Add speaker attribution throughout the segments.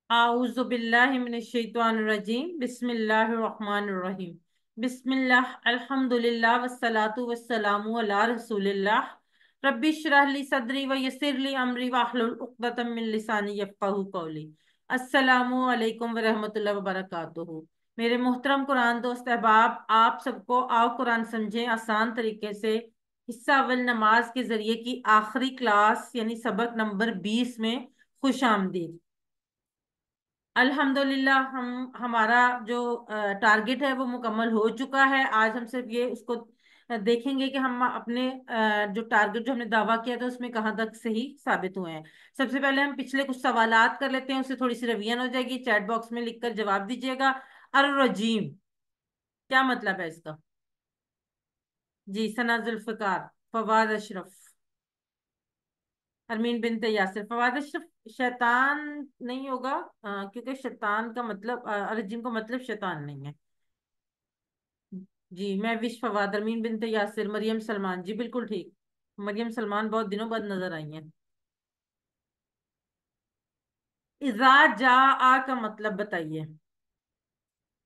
Speaker 1: आऊज़ु बिल्लाहि मिनश शैतानिर रजीम बिस्मिल्लाहिर रहमानिर रहीम। बिस्मिल्लाह अल्हम्दुलिल्लाह वस्सलातु वस्सलामु अला रसूलिल्लाह। रब्बि इश्रह ली सदरी व यस्सिर ली अमरी वाहलुल उक़्दतम मिन लिसानी यफ़क़हू क़ौली। अस्सलामु अलैकुम व रहमतुल्लाहि व बरकातुहू। मेरे मोहतरम कुरान दोस्त अहबाब, आप सबको आओ कुरान समझें आसान तरीके से हिस्सा अव्वल नमाज के जरिए की आखिरी क्लास यानी सबक नंबर 20 में खुश आमदीद। अल्हम्दुलिल्लाह हम हमारा जो टारगेट है वो मुकम्मल हो चुका है। आज हम सिर्फ ये उसको देखेंगे कि हम अपने जो टारगेट जो हमने दावा किया था उसमें कहाँ तक सही साबित हुए हैं। सबसे पहले हम पिछले कुछ सवालात कर लेते हैं, उससे थोड़ी सी रिवीजन हो जाएगी। चैट बॉक्स में लिखकर जवाब दीजिएगा। अर रजीम क्या मतलब है इसका? जी, सना जुल्फकार, फवाद अशरफ, अरमीन बिनते यासिर। फवाद अशरफ शैतान नहीं होगा, क्योंकि शैतान का मतलब रजीम का मतलब शैतान नहीं है। जी, मैं विश फवाद, अरमीन बिनते यासिर, मरियम सलमान। जी बिल्कुल ठीक। मरियम सलमान बहुत दिनों बाद नजर आई हैं। इजा जा आ का मतलब बताइए।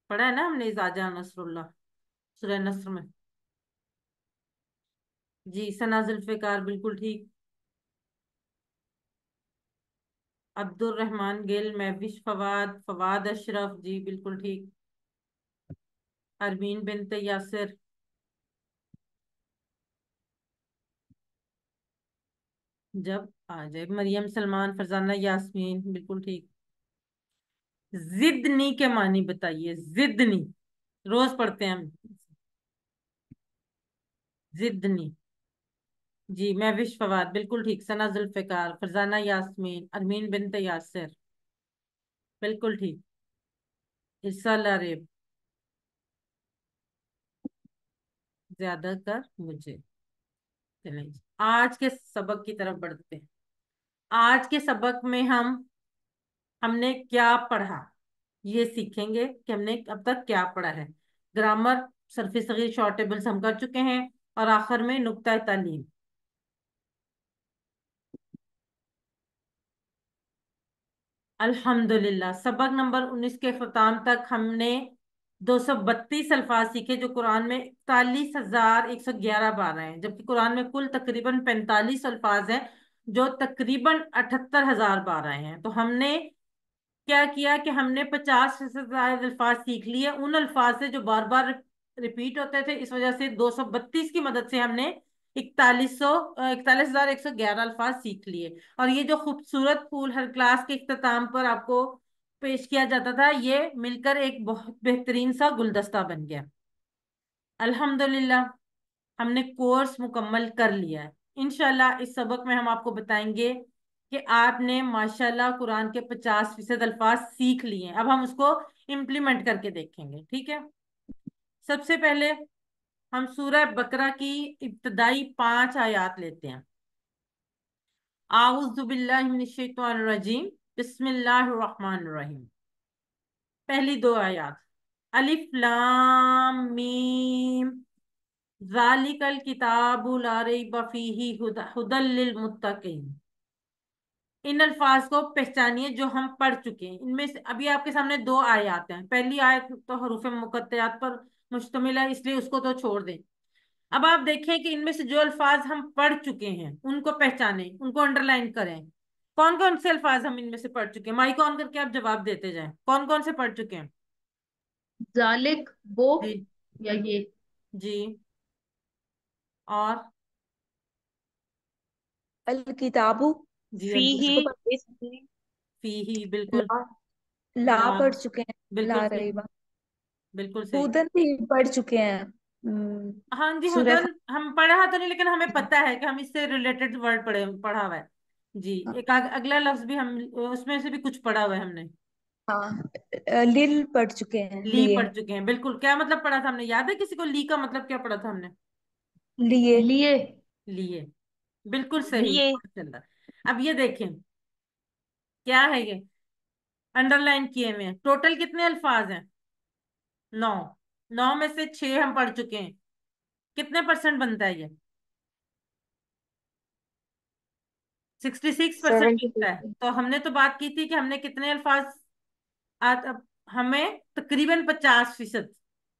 Speaker 1: पढ़ा है ना हमने, इजा जा नसरुल्लाह, सूरह नस्र में। जी, सना जुल्फिकार बिल्कुल ठीक। अब्दुल रहमान गिल, महविश फवाद, फवाद अशरफ, जी बिल्कुल ठीक। अरमीन बिनते यासिर, जब आ जाए। मरियम सलमान, फरजाना यास्मीन बिल्कुल ठीक। जिदनी के मानी बताइए। जिदनी रोज पढ़ते हैं हम। जिदनी। जी, मैं विश फवाद बिल्कुल ठीक। सना जुल्फिकार, फरजाना यास्मीन, अरमीन बिनते यासिर बिल्कुल ठीक। इरसा लारेब, ज्यादा कर मुझे। चलें जी, आज के सबक की तरफ बढ़ते हैं। आज के सबक में हमने क्या पढ़ा ये सीखेंगे कि हमने अब तक क्या पढ़ा है। ग्रामर, सरफी सगीर, शॉर्ट टेबल्स हम कर चुके हैं, और आखिर में नुक्ता तालीम। अल्हम्दुलिल्लाह सबक नंबर 19 के अख्ताम तक हमने 232 अल्फाज सीखे, जो कुरान में 41,111 बार हैं, जबकि कुरान में कुल तकरीबन 45 अल्फाज हैं जो तकरीबन 78,000 बार आए हैं। तो हमने क्या किया कि हमने 50% अल्फाज सीख लिए उन अल्फाज से जो बार बार रिपीट होते थे। इस वजह से 232 की मदद से हमने 41,111 अल्फाज सीख लिए। और ये जो खूबसूरत फूल हर क्लास के इख्तिताम पर आपको पेश किया जाता था, ये मिलकर एक बहुत बेहतरीन सा गुलदस्ता बन गया। अल्हम्दुलिल्लाह हमने कोर्स मुकम्मल कर लिया है। इंशाल्लाह इस सबक में हम आपको बताएंगे कि आपने माशाल्लाह कुरान के 50% अल्फाज सीख लिए हैं। अब हम उसको इम्प्लीमेंट करके देखेंगे, ठीक है। सबसे पहले हम सूरह बकरा की इब्तदाई 5 आयात लेते हैं। आऊज़ु बिल्लाहि मिनश शैतानिर रजीम, बिस्मिल्लाहिर रहमानिर रहीम। पहली दो आयात, अलिफ लाम मीम, ज़ालिकल किताबु ला रैब फीही हुदल लिल मुत्तकीन। इन अल्फाज को पहचानिए जो हम पढ़ चुके हैं। इनमें से अभी आपके सामने दो आयत हैं। पहली आयत तो हरूफ मुकत्तयात पर मुश्तमिल है, इसलिए उसको तो छोड़ दें। अब आप देखें कि इनमें से जो अल्फाज हम पढ़ चुके हैं उनको पहचानें, उनको अंडरलाइन करें। कौन कौन से अल्फाज हम इनमें से पढ़ चुके हैं? माइक ऑन करके आप जवाब देते जाएं। कौन कौन से पढ़ चुके हैं?
Speaker 2: जालिक वो
Speaker 1: जी।
Speaker 2: या ये।
Speaker 1: जी। और?
Speaker 2: अल किताबु
Speaker 1: जी,
Speaker 2: फी ही।
Speaker 1: अल्किताब।
Speaker 2: इसको पढ़ सकते हैं।
Speaker 1: फी ही बिल्कुल।
Speaker 2: ला ला
Speaker 1: ला
Speaker 2: पढ़ चुके हैं,
Speaker 1: बिल्कुल
Speaker 2: ला
Speaker 1: सही।
Speaker 2: रहीबा।
Speaker 1: बिल्कुल सही।
Speaker 2: हुदन भी पढ़ चुके हैं।
Speaker 1: हाँ जी,
Speaker 2: सूरह
Speaker 1: हुदन हम पढ़ा तो नहीं, लेकिन हमें पता है कि हम इससे रिलेटेड वर्ड पढ़ा हुआ है। जी। एक अगला लफ्ज भी हम उसमें से भी कुछ पढ़ा हुआ है हमने।
Speaker 2: हाँ, लिल पढ़ चुके हैं,
Speaker 1: ली
Speaker 2: लिए।
Speaker 1: पढ़ चुके हैं बिल्कुल। क्या मतलब पढ़ा था हमने? याद है किसी को ली का मतलब क्या पढ़ा था हमने?
Speaker 2: लिए
Speaker 3: लिए।
Speaker 1: लिए बिल्कुल सही,
Speaker 3: लिए।
Speaker 1: माशाल्लाह। अब ये देखें क्या है ये, अंडरलाइन किए हुए हैं। टोटल कितने अल्फाज हैं? 9। 9 में से 6 हम पढ़ चुके हैं। कितने परसेंट बनता है ये? 66% बनता है।
Speaker 3: 76।
Speaker 1: तो हमने तो बात की थी कि हमने कितने अल्फाज अब हमें तकरीबन 50%,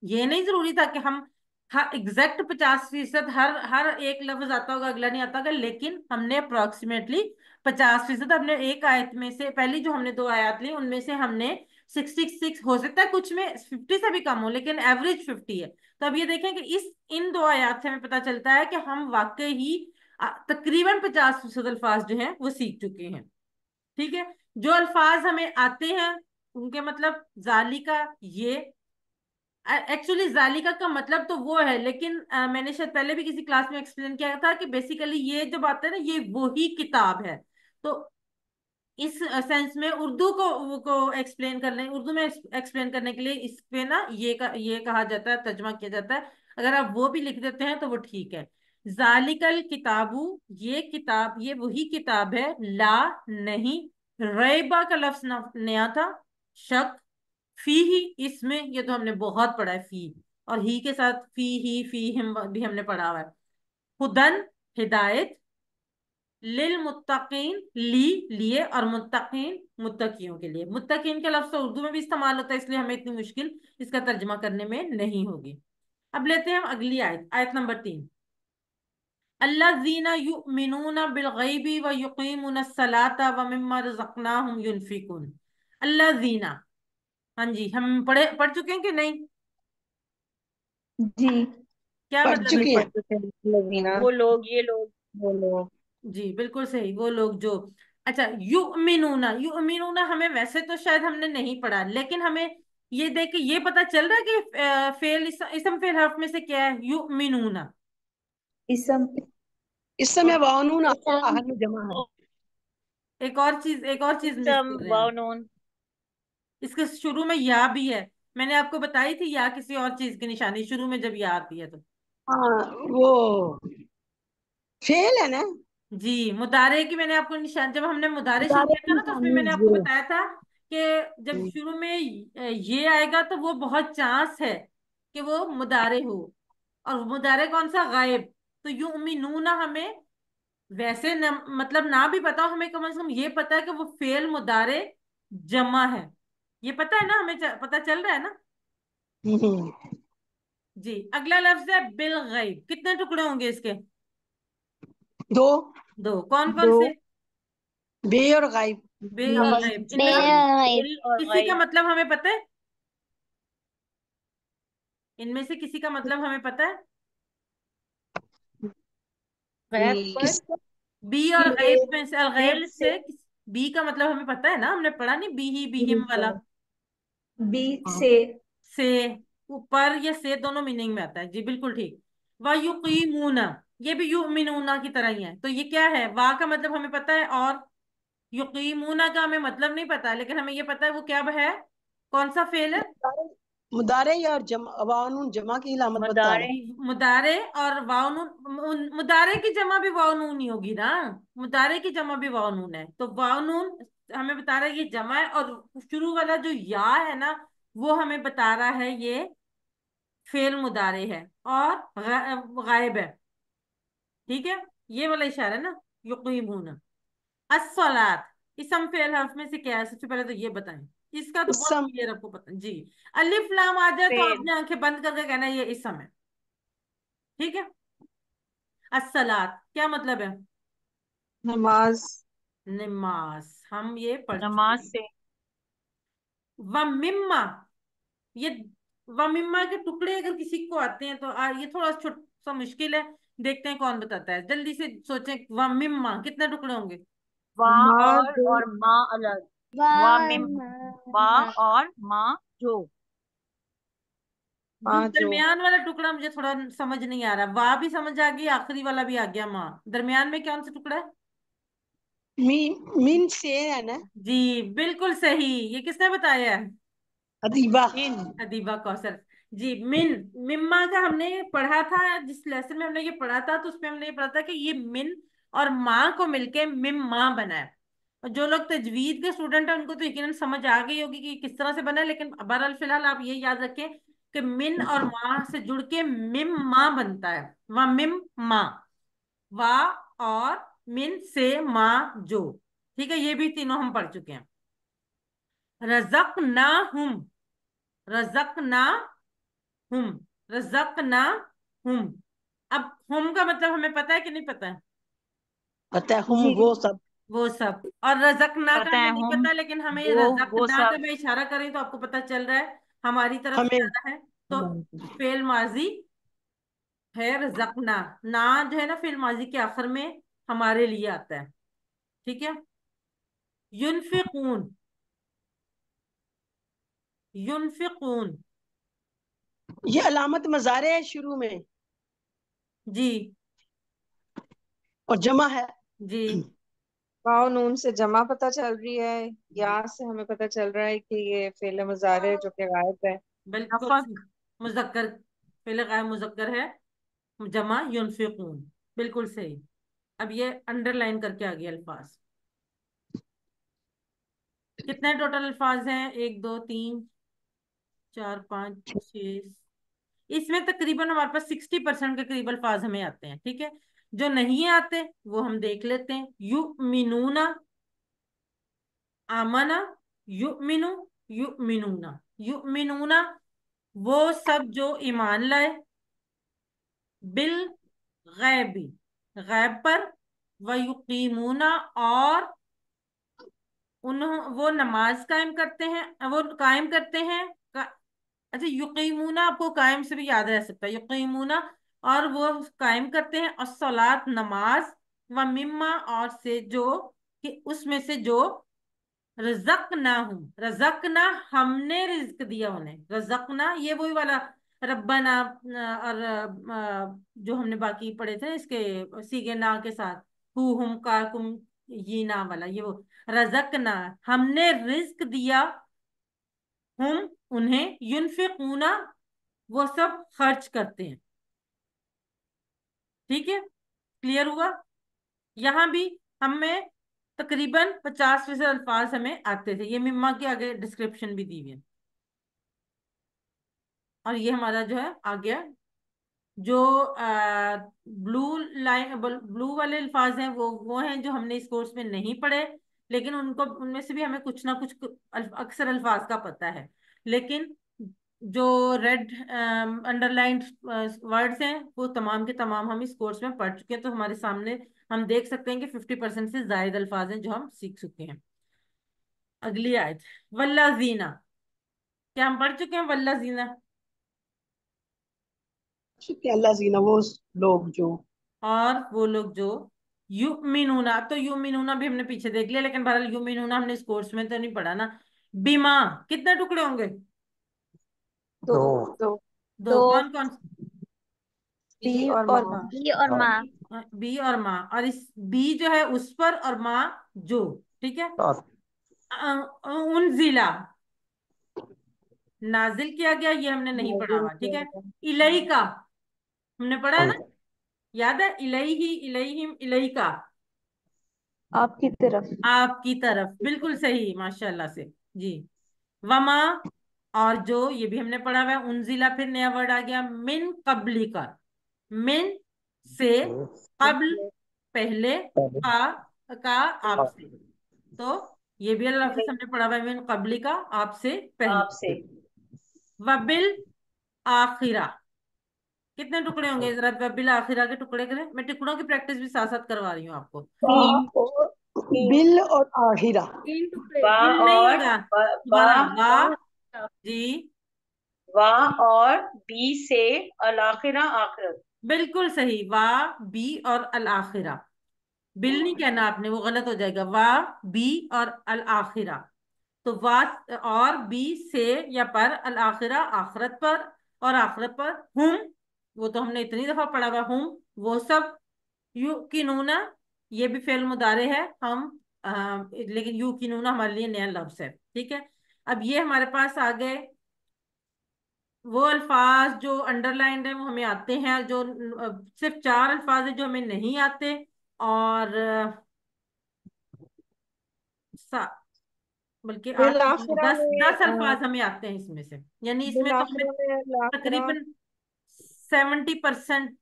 Speaker 1: ये नहीं जरूरी था कि हम एग्जैक्ट 50% हर हर एक लफ्ज आता होगा अगला नहीं आता होगा, लेकिन हमने अप्रोक्सीमेटली 50% हमने एक आयत में से, पहली जो हमने दो आयत ली उनमें से हमने 66, हो सकता है कुछ में 50 से भी कम हो, लेकिन एवरेज 50 है। तो अब ये देखें कि इस इन दो आयत से हमें पता चलता है कि हम वाकई ही तकरीबन 50% अल्फाज जो हैं वो सीख चुके हैं। ठीक है, जो अल्फाज हमें आते हैं उनके मतलब जालिका, ये एक्चुअली जालिका का मतलब तो वो है, लेकिन मैंने शायद पहले भी किसी क्लास में एक्सप्लेन किया था कि बेसिकली ये जो बात है ना ये वही किताब है। तो इस सेंस में उर्दू को एक्सप्लेन करने, उर्दू में एक्सप्लेन करने के लिए इस पे ना ये कहा जाता है, तर्जमा किया जाता है। अगर आप वो भी लिख देते हैं तो वो ठीक है। जालिकल किताबू, ये किताब, ये वही किताब है, ला नहीं, रैबा का लफ्ज नया था, शक, फी ही, इसमें ये तो हमने बहुत पढ़ा है फी, और ही के साथ फी ही फी हिम भी हमने पढ़ा हुआ है। हुदन, हिदायत, लिल मुत्तकीन, लिए, और मुत्तकीन मुत्तकियों के लिए। मुत्तकीन का लफ्ज तो उर्दू में भी इस्तेमाल होता है, इसलिए हमें इतनी मुश्किल इसका तर्जुमा करने में नहीं होगी। अब लेते हैं हम अगली आयत, आयत नंबर 3। अल्लज़ीना युमिनूना बिल गैबी व युकीमुना सलाता व मिम्मा रज़क़नाहुम युनफिकून। अल्लज़ीना, हाँ जी, हम पढ़ चुके हैं कि नहीं?
Speaker 2: जी।
Speaker 1: क्या
Speaker 3: पढ़
Speaker 1: मतलब
Speaker 3: चुके
Speaker 1: है?
Speaker 3: हैं लवीना।
Speaker 4: वो लोग, ये लोग।
Speaker 3: वो लोग।
Speaker 1: जी बिल्कुल सही, वो लोग जो। अच्छा, युमिनूना, युमिनूना हमें वैसे तो शायद हमने नहीं पढ़ा, लेकिन हमें ये देख के ये पता चल रहा है कि फेल इसम फेल हर्फ में से क्या है युमिनूना।
Speaker 2: इसम।
Speaker 3: इस समय वानून
Speaker 4: इसम,
Speaker 3: आहन जमा है।
Speaker 1: एक और चीज मिस
Speaker 4: इसम,
Speaker 1: कर रहे हैं
Speaker 4: वाव,
Speaker 1: आप।
Speaker 4: नून।
Speaker 1: इसके शुरू में या भी है, मैंने आपको बताई थी या किसी और चीज की निशानी शुरू में जब या आती है तो।
Speaker 3: हाँ, वो फेल है ना।
Speaker 1: जी, मुदारे की मैंने आपको निशान, जब हमने मुदारे शुरू
Speaker 3: इदारे
Speaker 1: किया था
Speaker 3: की
Speaker 1: ना तो उसमें
Speaker 3: निशानी
Speaker 1: मैंने आपको
Speaker 3: जीरो।
Speaker 1: बताया था कि जब शुरू में ये आएगा तो वो बहुत चांस है कि वो मुदारे हो, और मुदारे कौन सा, गायब। तो युमिनूना हमें वैसे न, मतलब ना भी पता हो, हमें कम से कम ये पता है कि वो फेल मुदारे जमा है, ये पता है ना हमें, पता चल रहा है ना।
Speaker 3: हम्म,
Speaker 1: जी, अगला लफ्ज है बिल गैब, कितने टुकड़े होंगे इसके?
Speaker 3: दो।
Speaker 1: दो, कौन कौन
Speaker 3: दो,
Speaker 1: से?
Speaker 3: बे और गायब।
Speaker 1: बे और
Speaker 2: बी।
Speaker 1: गैब, इनमें से
Speaker 2: गायब।
Speaker 4: बिल और
Speaker 1: किसी का
Speaker 4: गाइब।
Speaker 1: मतलब हमें पता है? इनमें से किसी का मतलब हमें पता है?
Speaker 4: गैब पर
Speaker 3: किसका?
Speaker 1: बी और गैब में से, अलगैब
Speaker 4: फेल से।
Speaker 1: से बी का मतलब हमें पता है ना, हमने पढ़ा नहीं, बी ही बी हिम वाला।
Speaker 2: बी
Speaker 3: हाँ।
Speaker 2: से।
Speaker 1: से, ऊपर या से दोनों मीनिंग में आता है, जी बिल्कुल ठीक। वा युकीमूना, ये भी युमिनूना की तरह ही है। तो ये क्या है, वा का मतलब हमें पता है, और युकीमूना का हमें मतलब नहीं पता, लेकिन हमें ये पता है वो क्या है, कौन सा फेल है।
Speaker 3: मुदारे, मुदारे या जमा, वानून जमा की अलामत बता
Speaker 4: मदारे।
Speaker 3: रहे।
Speaker 1: मुदारे और वाउनून, मुदारे की जमा भी वाउनून ही होगी ना, मुदारे की जमा भी वाउनून है, तो वाउनून हमें बता रहा है ये जमा है, और शुरू वाला जो या है ना वो हमें बता रहा है ये फेल मुदारे है, और गायब है। ठीक है, ये वाला इशारा है ना, युकीमून। अस्सलात, इसम फेल हर्फ में से क्या है, सबसे पहले तो ये बताएं, इसका तो
Speaker 3: इस
Speaker 1: बहुत
Speaker 3: सम
Speaker 1: क्लियर आपको पता है जी। अलिफ लाम आ जाए तो
Speaker 4: फेल।
Speaker 1: आपने आंखें बंद करके कहना है ये इसम है। ठीक है, अस्सलात क्या मतलब है?
Speaker 3: नमाज।
Speaker 1: नमाज, हम ये पढ़ चुके
Speaker 4: नमाज
Speaker 1: हैं।
Speaker 4: से।
Speaker 1: व मिम्मा, ये व मिम्मा के टुकड़े अगर किसी को आते हैं तो ये थोड़ा छोटा सा मुश्किल है, देखते हैं कौन बताता है, जल्दी से सोचें, व मिम्मा कितने टुकड़े होंगे?
Speaker 4: वा
Speaker 3: माँ जो।
Speaker 4: और माँ अलग। वा मिम, वा
Speaker 2: वाह।
Speaker 4: और माँ जो।
Speaker 1: जो
Speaker 3: माँ जो।
Speaker 1: दरमियान वाला टुकड़ा मुझे थोड़ा समझ नहीं आ रहा, वाह भी समझ आ गई, आखिरी वाला भी आ गया, माँ, दरमियान में कौन सा टुकड़ा है?
Speaker 3: मीन से है ना।
Speaker 1: जी बिल्कुल सही, ये किसने बताया है?
Speaker 3: अदीबा।
Speaker 4: इन।
Speaker 1: अदीबा कौसर। जी, मिम्मा का हमने पढ़ा था, जिस लेसन में हमने ये पढ़ा था तो उसमें हमने ये पढ़ा था कि ये मिन और माँ को मिलके मिम्मा बना है। और जो लोग तजवीद के स्टूडेंट हैं उनको तो यकीनन समझ आ गई होगी कि किस तरह से बना है, लेकिन बहरहाल फिलहाल आप ये याद रखें कि मिन और माँ से जुड़ के मिम्मा बनता है, वह मिम माँ, वाह, और मिन से माँ जो। ठीक है, ये भी तीनों हम पढ़ चुके हैं। रज़क़ना हुम, रज़क़ना हुम, रज़क़ना हुम। अब हुम का मतलब हमें पता है कि नहीं पता है?
Speaker 3: पता है, हम
Speaker 2: जी
Speaker 3: वो सब।
Speaker 1: वो सब। और रज़क़ना का
Speaker 4: पता
Speaker 1: हमें
Speaker 4: है
Speaker 1: नहीं
Speaker 4: हम
Speaker 1: पता, लेकिन हमें
Speaker 4: वो
Speaker 1: रज़क़ना का
Speaker 4: सब।
Speaker 1: मैं इशारा करें तो आपको पता चल रहा है हमारी तरफ से
Speaker 3: हमें।
Speaker 1: आ रहा है। तो फेल माजी है रज़क़ना, ना जो है ना फेल माजी के आखिर में हमारे लिए आता है। ठीक है। युनफिकून, युनफिकून।
Speaker 3: ये अलामत मजारे है शुरू में,
Speaker 1: जी
Speaker 3: और जमा है।
Speaker 1: जी।
Speaker 2: वाव नून से जमा पता चल रही है, या से हमें पता चल रहा है कि ये फेल मुजारे है जो कि गायब है।
Speaker 1: बिल्कुल सही।
Speaker 4: नफक।
Speaker 1: मुजक्कर, फेल गायब मुजक्कर है, जमा युनफिकून। बिल्कुल सही। अब ये अंडरलाइन करके आ गया अल्फाज। कितने टोटल अल्फाज हैं? एक, दो, तीन, चार, पाँच, छः। इसमें तकरीबन हमारे पास 60% के करीब अल्फाज हमें आते हैं। ठीक है। जो नहीं आते वो हम देख लेते हैं। युमिनूना, आमना, युमिनु, युमिनूना, युमिनूना। वो सब जो ईमान लाए, बिल गैबी, गैब पर, व युकीमूना, और उन्हों वो नमाज कायम करते हैं, वो कायम करते हैं अच्छा, युकीमूना आपको कायम से भी याद रह सकता है, युकीमूना। और वो कायम करते हैं और सलात नमाज, व मिम्मा, और से जो, कि उसमें से जो, रज़क़ना हूँ, रज़क़ना हमने रिज्क दिया उन्हें, रज़क़ना ये वही वाला रब्बना। और जो हमने बाकी पढ़े थे इसके सीगे ना के साथ, हु हुम का कुम, ये ना वाला, ये वो रज़क़ना हमने रिज्क दिया, हम उन्हें, युनफिकूना वो सब खर्च करते हैं। ठीक है। क्लियर हुआ? यहाँ भी हमें तकरीबन 50% अल्फाज हमें आते थे। ये मिम्मा के आगे डिस्क्रिप्शन भी दी हुई है। और ये हमारा जो है आ गया, जो ब्लू लाइन, ब्लू वाले अल्फाज हैं, वो हैं जो हमने इस कोर्स में नहीं पढ़े, लेकिन उनको, उनमें से भी हमें कुछ ना कुछ अक्सर अल्फाज का पता है। लेकिन जो रेड अंडरलाइंड वर्ड्स हैं वो तमाम के तमाम हम इस कोर्स में पढ़ चुके हैं। तो हमारे सामने हम देख सकते हैं कि 50% से ज्यादा अल्फाज हैं जो हम सीख चुके हैं। अगली आयत, वल्लाजीना। क्या हम पढ़ चुके हैं वल्लाजीना?
Speaker 3: अल्लाह जीना, वो लोग जो।
Speaker 1: और वो लोग जो, युमिनूना, तो युमिनूना भी हमने पीछे देख लिया, लेकिन बहरहाल युमिनूना हमने इस कोर्स में तो नहीं पढ़ा ना। बीमा, कितने टुकड़े होंगे?
Speaker 2: दो। दो।
Speaker 1: दो।
Speaker 4: तो
Speaker 1: कौन कौन?
Speaker 2: बी और
Speaker 5: और
Speaker 2: माँ।
Speaker 5: माँ।
Speaker 4: बी और माँ।
Speaker 1: बी और माँ, और इस बी जो है उस पर, और माँ जो। ठीक है। उनजिला, नाजिल किया गया, ये हमने नहीं पढ़ा
Speaker 2: नाज़िल
Speaker 1: हुआ। ठीक
Speaker 2: किया
Speaker 1: है।
Speaker 2: गया।
Speaker 1: इलई का हमने पढ़ा है ना, याद है? इलई ही, इलईहिम, इलई का,
Speaker 2: आपकी तरफ।
Speaker 1: आपकी तरफ। बिल्कुल सही, माशाल्लाह से। जी। वमा, और जो, ये भी हमने पढ़ा हुआ है। उनजिला, फिर नया वर्ड आ गया, मिन कबली का, मिन से, कब्ल पहले, का आपसे। तो ये भी अल्लाह हाफिज हमने पढ़ा हुआ है, मिन कबली का आपसे पहले।
Speaker 2: आपसे।
Speaker 1: वबिल आखिरा, कितने टुकड़े होंगे जरा? वबिल आखिरा के टुकड़े करें, मैं टुकड़ों की प्रैक्टिस भी साथ साथ करवा रही हूँ आपको।
Speaker 3: बा
Speaker 2: तीन।
Speaker 3: और
Speaker 2: तीन।
Speaker 3: बिल और आहिरा।
Speaker 1: तीन टुकड़े,
Speaker 2: बा
Speaker 1: बिल नहीं
Speaker 2: और
Speaker 1: होगा
Speaker 2: बा
Speaker 1: तुम्हारा, वाह। जी
Speaker 2: वाह और बी से अलाखिरा आखिरत।
Speaker 1: बिल्कुल सही, वाह बी और अल आखिरा। बिल नहीं कहना आपने, वो गलत हो जाएगा। वाह बी और अल आखिरा। तो वाह और बी से या पर, अल आखिरा आखिरत पर, और आखिरत पर हुम, वो तो हमने इतनी दफा पढ़ा हुआ, हुम वो सब। यू किनूना, ये भी फेल मुदारे है हम, लेकिन यू किनूना हमारे लिए नया लफ्ज है। ठीक है। अब ये हमारे पास आ गए वो अल्फाज जो अंडरलाइंड है, वो हमें आते हैं। जो सिर्फ 4 अल्फाज है जो हमें नहीं आते, और बल्कि
Speaker 2: बिल
Speaker 1: 8,
Speaker 2: आखिरा
Speaker 1: 10,
Speaker 2: में
Speaker 1: 10 अल्फाज हमें आते हैं इसमें से। यानी
Speaker 2: बिल
Speaker 1: इसमें तो हमें
Speaker 2: आखिरा में अलाखिरा।
Speaker 1: तकरीबन 70%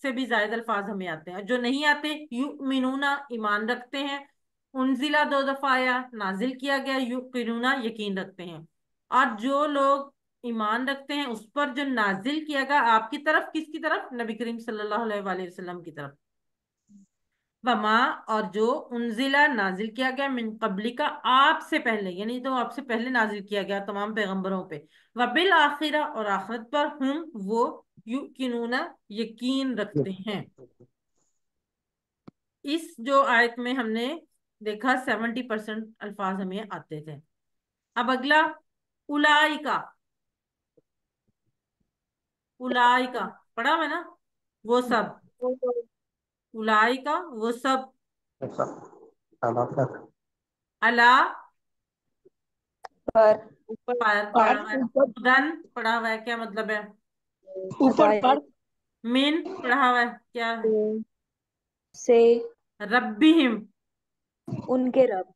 Speaker 1: से भी ज्यादा अल्फाज हमें आते हैं। जो नहीं आते, युमिनूना ईमान रखते हैं, उनजिला 2 दफा आया, नाजिल किया गया, युकिनूना यकीन रखते हैं। और जो लोग ईमान रखते हैं उस पर जो नाजिल किया गया आपकी तरफ, किसकी तरफ? नबी करीम सल्लल्लाहु अलैहि वसल्लम की तरफ। वमा, और जो उनजिला नाजिल किया गया, मिन कबली का, आपसे पहले, यानी तो आपसे पहले नाजिल किया गया तमाम पैगंबरों पे। वबिल आखिरा, और आखिरत पर, हम वो युकिनूना यकीन रखते हैं। इस जो आयत में हमने देखा 70% अल्फाज हमें आते थे। अब अगला, उलाई का। उलाई का पढ़ा हुआ है ना? वो सब, उलाई का वो सब।
Speaker 5: ऐसा अला पर
Speaker 1: अला,
Speaker 2: पर ऊपर
Speaker 1: पर
Speaker 2: पर
Speaker 1: पढ़ा हुआ है।
Speaker 3: ऊपर
Speaker 1: हुदन पढ़ा हुआ है, क्या मतलब है?
Speaker 3: ऊपर पर
Speaker 2: हदायत
Speaker 1: मिन पढ़ा हुआ है, क्या है?
Speaker 2: से
Speaker 1: रब्बिहिम।
Speaker 2: उनके रब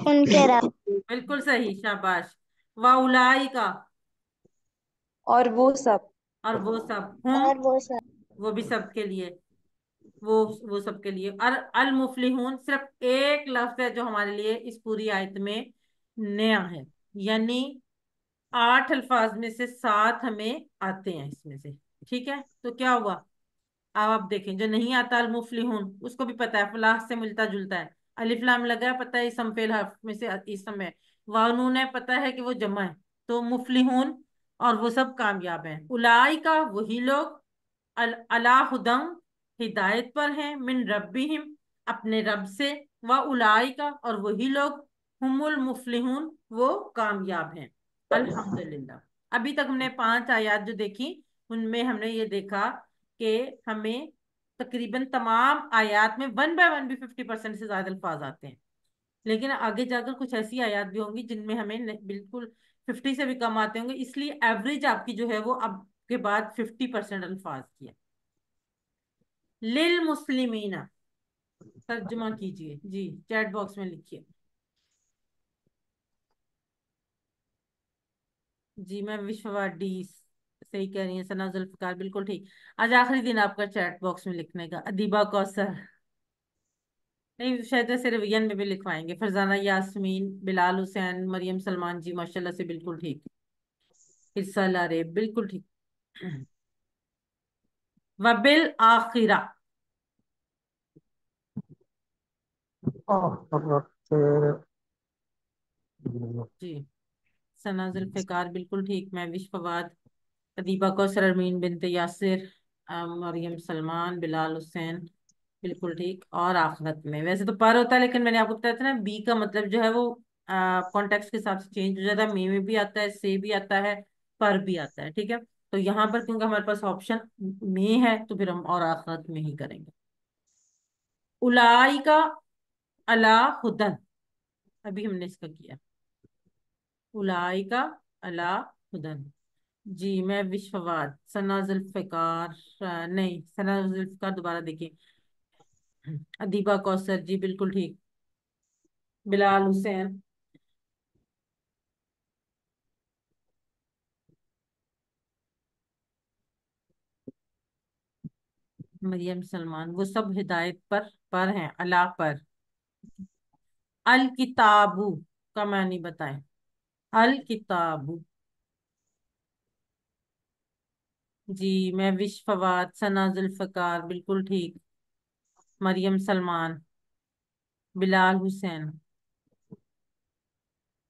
Speaker 6: उनके रब।
Speaker 1: बिल्कुल सही, शाबाश। व उलाई का,
Speaker 2: और वो सब
Speaker 1: और वो सब, हम
Speaker 6: और वो सब।
Speaker 1: वो भी सबके लिए, वो सबके लिए। और अल मुफलिहून सिर्फ एक लफ्ज है जो हमारे लिए इस पूरी आयत में नया है, यानी 8 अल्फाज में से 7 हमें आते हैं इसमें से। ठीक है, तो क्या हुआ? अब आप देखें, जो नहीं आता अल मुफलिहून उसको भी पता है फलाह से मिलता जुलता है। अलिफ लाम लगा है, पता है इसम फेल हर्फ में से इसम है। वानून है, पता है कि वो जमा है। तो मुफलिहून, और वो सब कामयाब हैं। उलाई का वही लोग, अला हुदम हिदायत पर हैं, मिन रब्बिहिम अपने रब से, व उलाई का और वही लोग, हुमुल मुफलिहून वो कामयाब हैं। अल्हम्दुलिल्लाह। अभी तक हमने 5 आयत जो देखी, उनमें हमने ये देखा कि हमें तकरीबन तमाम आयत में 1 बाय 1 भी 50% से ज्यादा अल्फाज आते हैं। लेकिन आगे जाकर कुछ ऐसी आयत भी होंगी जिनमें हमें बिल्कुल 50 से भी कम आते होंगे, इसलिए एवरेज आपकी जो है वो अब के बाद 50% अल्फाज की है। लिल मुस्लिमीना, तर्जुमा कीजिए जी, चैट बॉक्स में लिखिए। जी, मैं विश्ववाडी सही कह रही है, सना जुल्फकार बिल्कुल ठीक। आज आखिरी दिन आपका चैट बॉक्स में लिखने का। अदीबा कौसर, नहीं शायद ऐसे रिवीजन में भी लिखवाएंगे। फरजाना यास्मीन, बिलाल हुसैन, मरियम सलमान जी माशाल्लाह से बिल्कुल ठीक। हिस्सा ला रहे, बिल्कुल ठीक। वबिल आखिरा,
Speaker 5: और फिर
Speaker 1: जी सना जुल्फिकार बिल्कुल ठीक। मैं विश्ववाद, अदीबा कौसर, अरमीन बिनते यासिर, मरियम सलमान, बिलाल हुसैन बिल्कुल ठीक। और आखिरत में वैसे तो पर होता है, लेकिन मैंने आपको बताया था ना, बी का मतलब जो है वो कॉन्टेक्स्ट के हिसाब से चेंज हो जाता है। मे में भी आता है, से भी आता है, पर भी आता है। ठीक है, तो यहाँ पर क्योंकि हमारे पास ऑप्शन में है तो फिर हम और आखिरत में ही करेंगे। उलाई का अला हुदन, अभी हमने इसका किया। उलाई का अला हुदन। जी मैं विश्ववाद, सना जुल्फिकार, नहीं सना जुल्फिकार दोबारा देखिए। अदीबा कौसर जी बिल्कुल ठीक। बिलाल हुसैन, मरियम सलमान, वो सब हिदायत पर हैं, अला पर। अल किताबु का मानी बताएं। अल किताबु, जी मैं विश्ववाद, सना जुल्फकार बिल्कुल ठीक। मरियम सलमान, बिलाल हुसैन,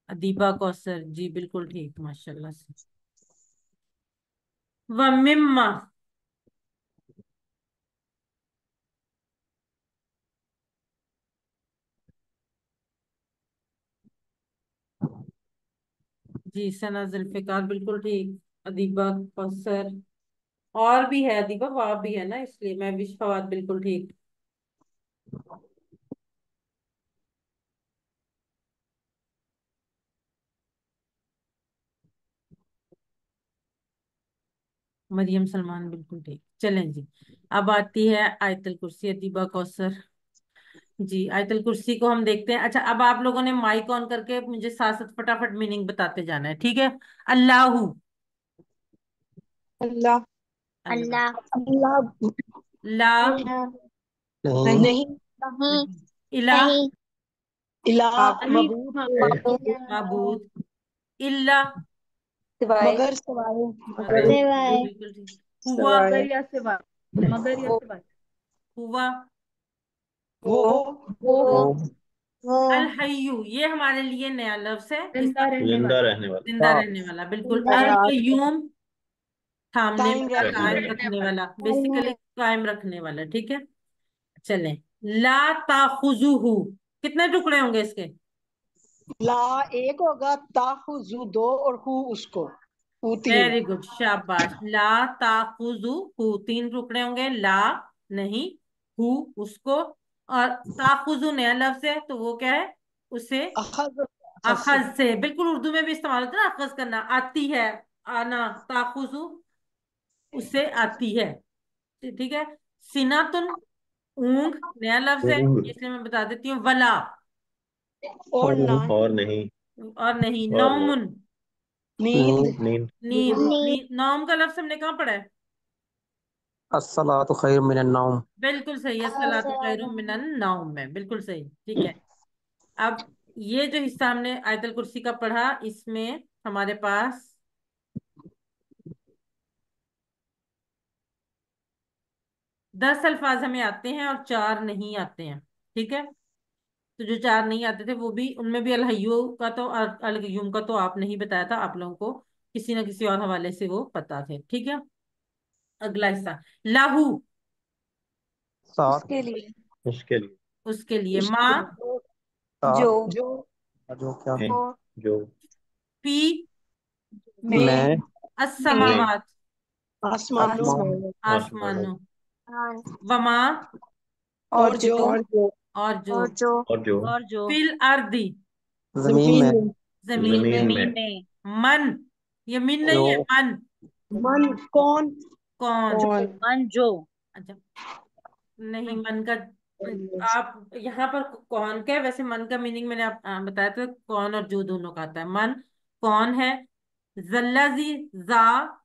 Speaker 1: अदीबा कौसर जी बिल्कुल ठीक माशाल्लाह से। व मिम्मा, जी सना जुल्फिकार बिल्कुल ठीक। अदीबा कौसर, और भी है अदीबा, वाह भी है ना, इसलिए मैं विश्ववाद बिल्कुल ठीक। मरियम सलमान बिल्कुल ठीक। चलें जी, अब आती है आयतल कुर्सी। अदीबा कौसर, जी आयतल कुर्सी को हम देखते हैं। अच्छा, अब आप लोगों ने माइक ऑन करके मुझे साथ साथ फटाफट मीनिंग बताते जाना है, ठीक है? अल्लाहू,
Speaker 2: अल्लाह
Speaker 1: अल्लाह।
Speaker 6: अल्लाह।
Speaker 3: अल्लाह।
Speaker 1: ला,
Speaker 6: अल्लाह।
Speaker 5: नहीं
Speaker 2: नहीं
Speaker 3: नहीं।
Speaker 6: नहीं।
Speaker 1: इला,
Speaker 6: नहीं।
Speaker 3: इला,
Speaker 2: माबूद,
Speaker 3: मबूद,
Speaker 1: मबूद, इल्ला,
Speaker 2: सिवाय,
Speaker 3: मगर, सवाए,
Speaker 1: मगर,
Speaker 6: सिवाय,
Speaker 1: बिल्कुल ठीक। हुआ,
Speaker 2: सिवाय,
Speaker 4: या सिवाय, मगर या
Speaker 2: वो,
Speaker 4: सिवाय,
Speaker 1: हुआ,
Speaker 3: वो,
Speaker 4: वो
Speaker 2: वो,
Speaker 6: वो,
Speaker 1: अल हय्यू, ये हमारे लिए नया लफ्ज है,
Speaker 4: जिंदा
Speaker 1: इसका
Speaker 4: रहने
Speaker 7: जिंदा
Speaker 4: वाला,
Speaker 7: रहने वाला।
Speaker 1: जिंदा
Speaker 5: हाँ,
Speaker 1: रहने वाला, बिल्कुल। अल
Speaker 2: हयात,
Speaker 1: कय्यूम, थामने
Speaker 3: कायम
Speaker 1: वाला,
Speaker 3: रहने
Speaker 1: कायम
Speaker 3: वाला,
Speaker 1: रखने वाला, बेसिकली कायम रखने वाला, ठीक है। चलें, ला ताखुजुहु, कितने टुकड़े होंगे इसके?
Speaker 3: ला एक होगा, ताखुजू दो, और हु उसको, हु तीन।
Speaker 1: वेरी गुड, शाबाश। ला ताखुजु हु, तीन टुकड़े होंगे। ला नहीं, हु उसको, और ताखुजु नया लफ्ज है तो वो क्या है? उसे
Speaker 3: अखज, अखज से।
Speaker 1: अखज से, बिल्कुल उर्दू में भी इस्तेमाल होता है ना, अखज करना, आती है, आना, ताखुजु उससे आती है, ठीक है। सिनातुन ऊंग नया लफ्ज है,
Speaker 7: ऊँग,
Speaker 1: इसलिए मैं बता देती हूँ। वला,
Speaker 3: और
Speaker 5: नींद,
Speaker 3: ना,
Speaker 7: और नहीं,
Speaker 1: और नहीं।
Speaker 7: और नहीं,
Speaker 1: नौमुन,
Speaker 3: नींद,
Speaker 5: नींद,
Speaker 7: नींद,
Speaker 1: नींद,
Speaker 6: नी,
Speaker 1: नौम का लफ्ज हमने कहाँ पढ़ा है?
Speaker 5: अस्सलातु खैरुम मिनन नौम।
Speaker 1: बिल्कुल सही है, सलातु खैरुम मिनन नौम में, बिल्कुल सही, ठीक है। अब ये जो हिस्सा हमने आयतल कुर्सी का पढ़ा, इसमें हमारे पास 10 अल्फाज हमें आते हैं और 4 नहीं आते हैं, ठीक है। तो जो 4 नहीं आते थे वो भी, उनमें भी अलहय्यो का तो और अलगयूम का तो आपने ही बताया था, आप लोगों को किसी ना किसी और हवाले से वो पता थे, ठीक है। अगला हिस्सा, लाहू,
Speaker 5: सात,
Speaker 2: उसके लिए,
Speaker 7: उसके लिए,
Speaker 1: उसके लिए।
Speaker 3: उसके
Speaker 1: माँ,
Speaker 3: लिए,
Speaker 2: जो,
Speaker 5: सात,
Speaker 3: जो,
Speaker 5: जो क्या,
Speaker 7: में,
Speaker 2: वो,
Speaker 7: जो,
Speaker 1: फी,
Speaker 3: में,
Speaker 5: मैं,
Speaker 2: में,
Speaker 7: में,
Speaker 1: अस्समावात,
Speaker 3: आसमानों,
Speaker 5: आसमान,
Speaker 2: आसमान,
Speaker 7: आसमानों,
Speaker 1: आसमानों। वमा,
Speaker 2: और जो,
Speaker 3: और जो,
Speaker 1: और जो।
Speaker 2: और जो,
Speaker 7: और जो,
Speaker 4: और जो
Speaker 1: फिल अर्दी,
Speaker 5: जमीन
Speaker 3: जमीन
Speaker 5: में,
Speaker 3: में,
Speaker 1: जमीन
Speaker 7: जमीन
Speaker 1: में।
Speaker 4: जमीन
Speaker 7: में,
Speaker 4: में,
Speaker 1: मन, ये मिन
Speaker 5: जो,
Speaker 1: नहीं है, मन।
Speaker 3: मन, कौन,
Speaker 1: कौन?
Speaker 3: कौन,
Speaker 4: मन जो,
Speaker 1: अच्छा, नहीं, मन का आप यहाँ पर कौन का है, वैसे मन का मीनिंग मैंने आप बताया था, कौन और जो दोनों का आता है। मन कौन है। जल्लाजी, जा,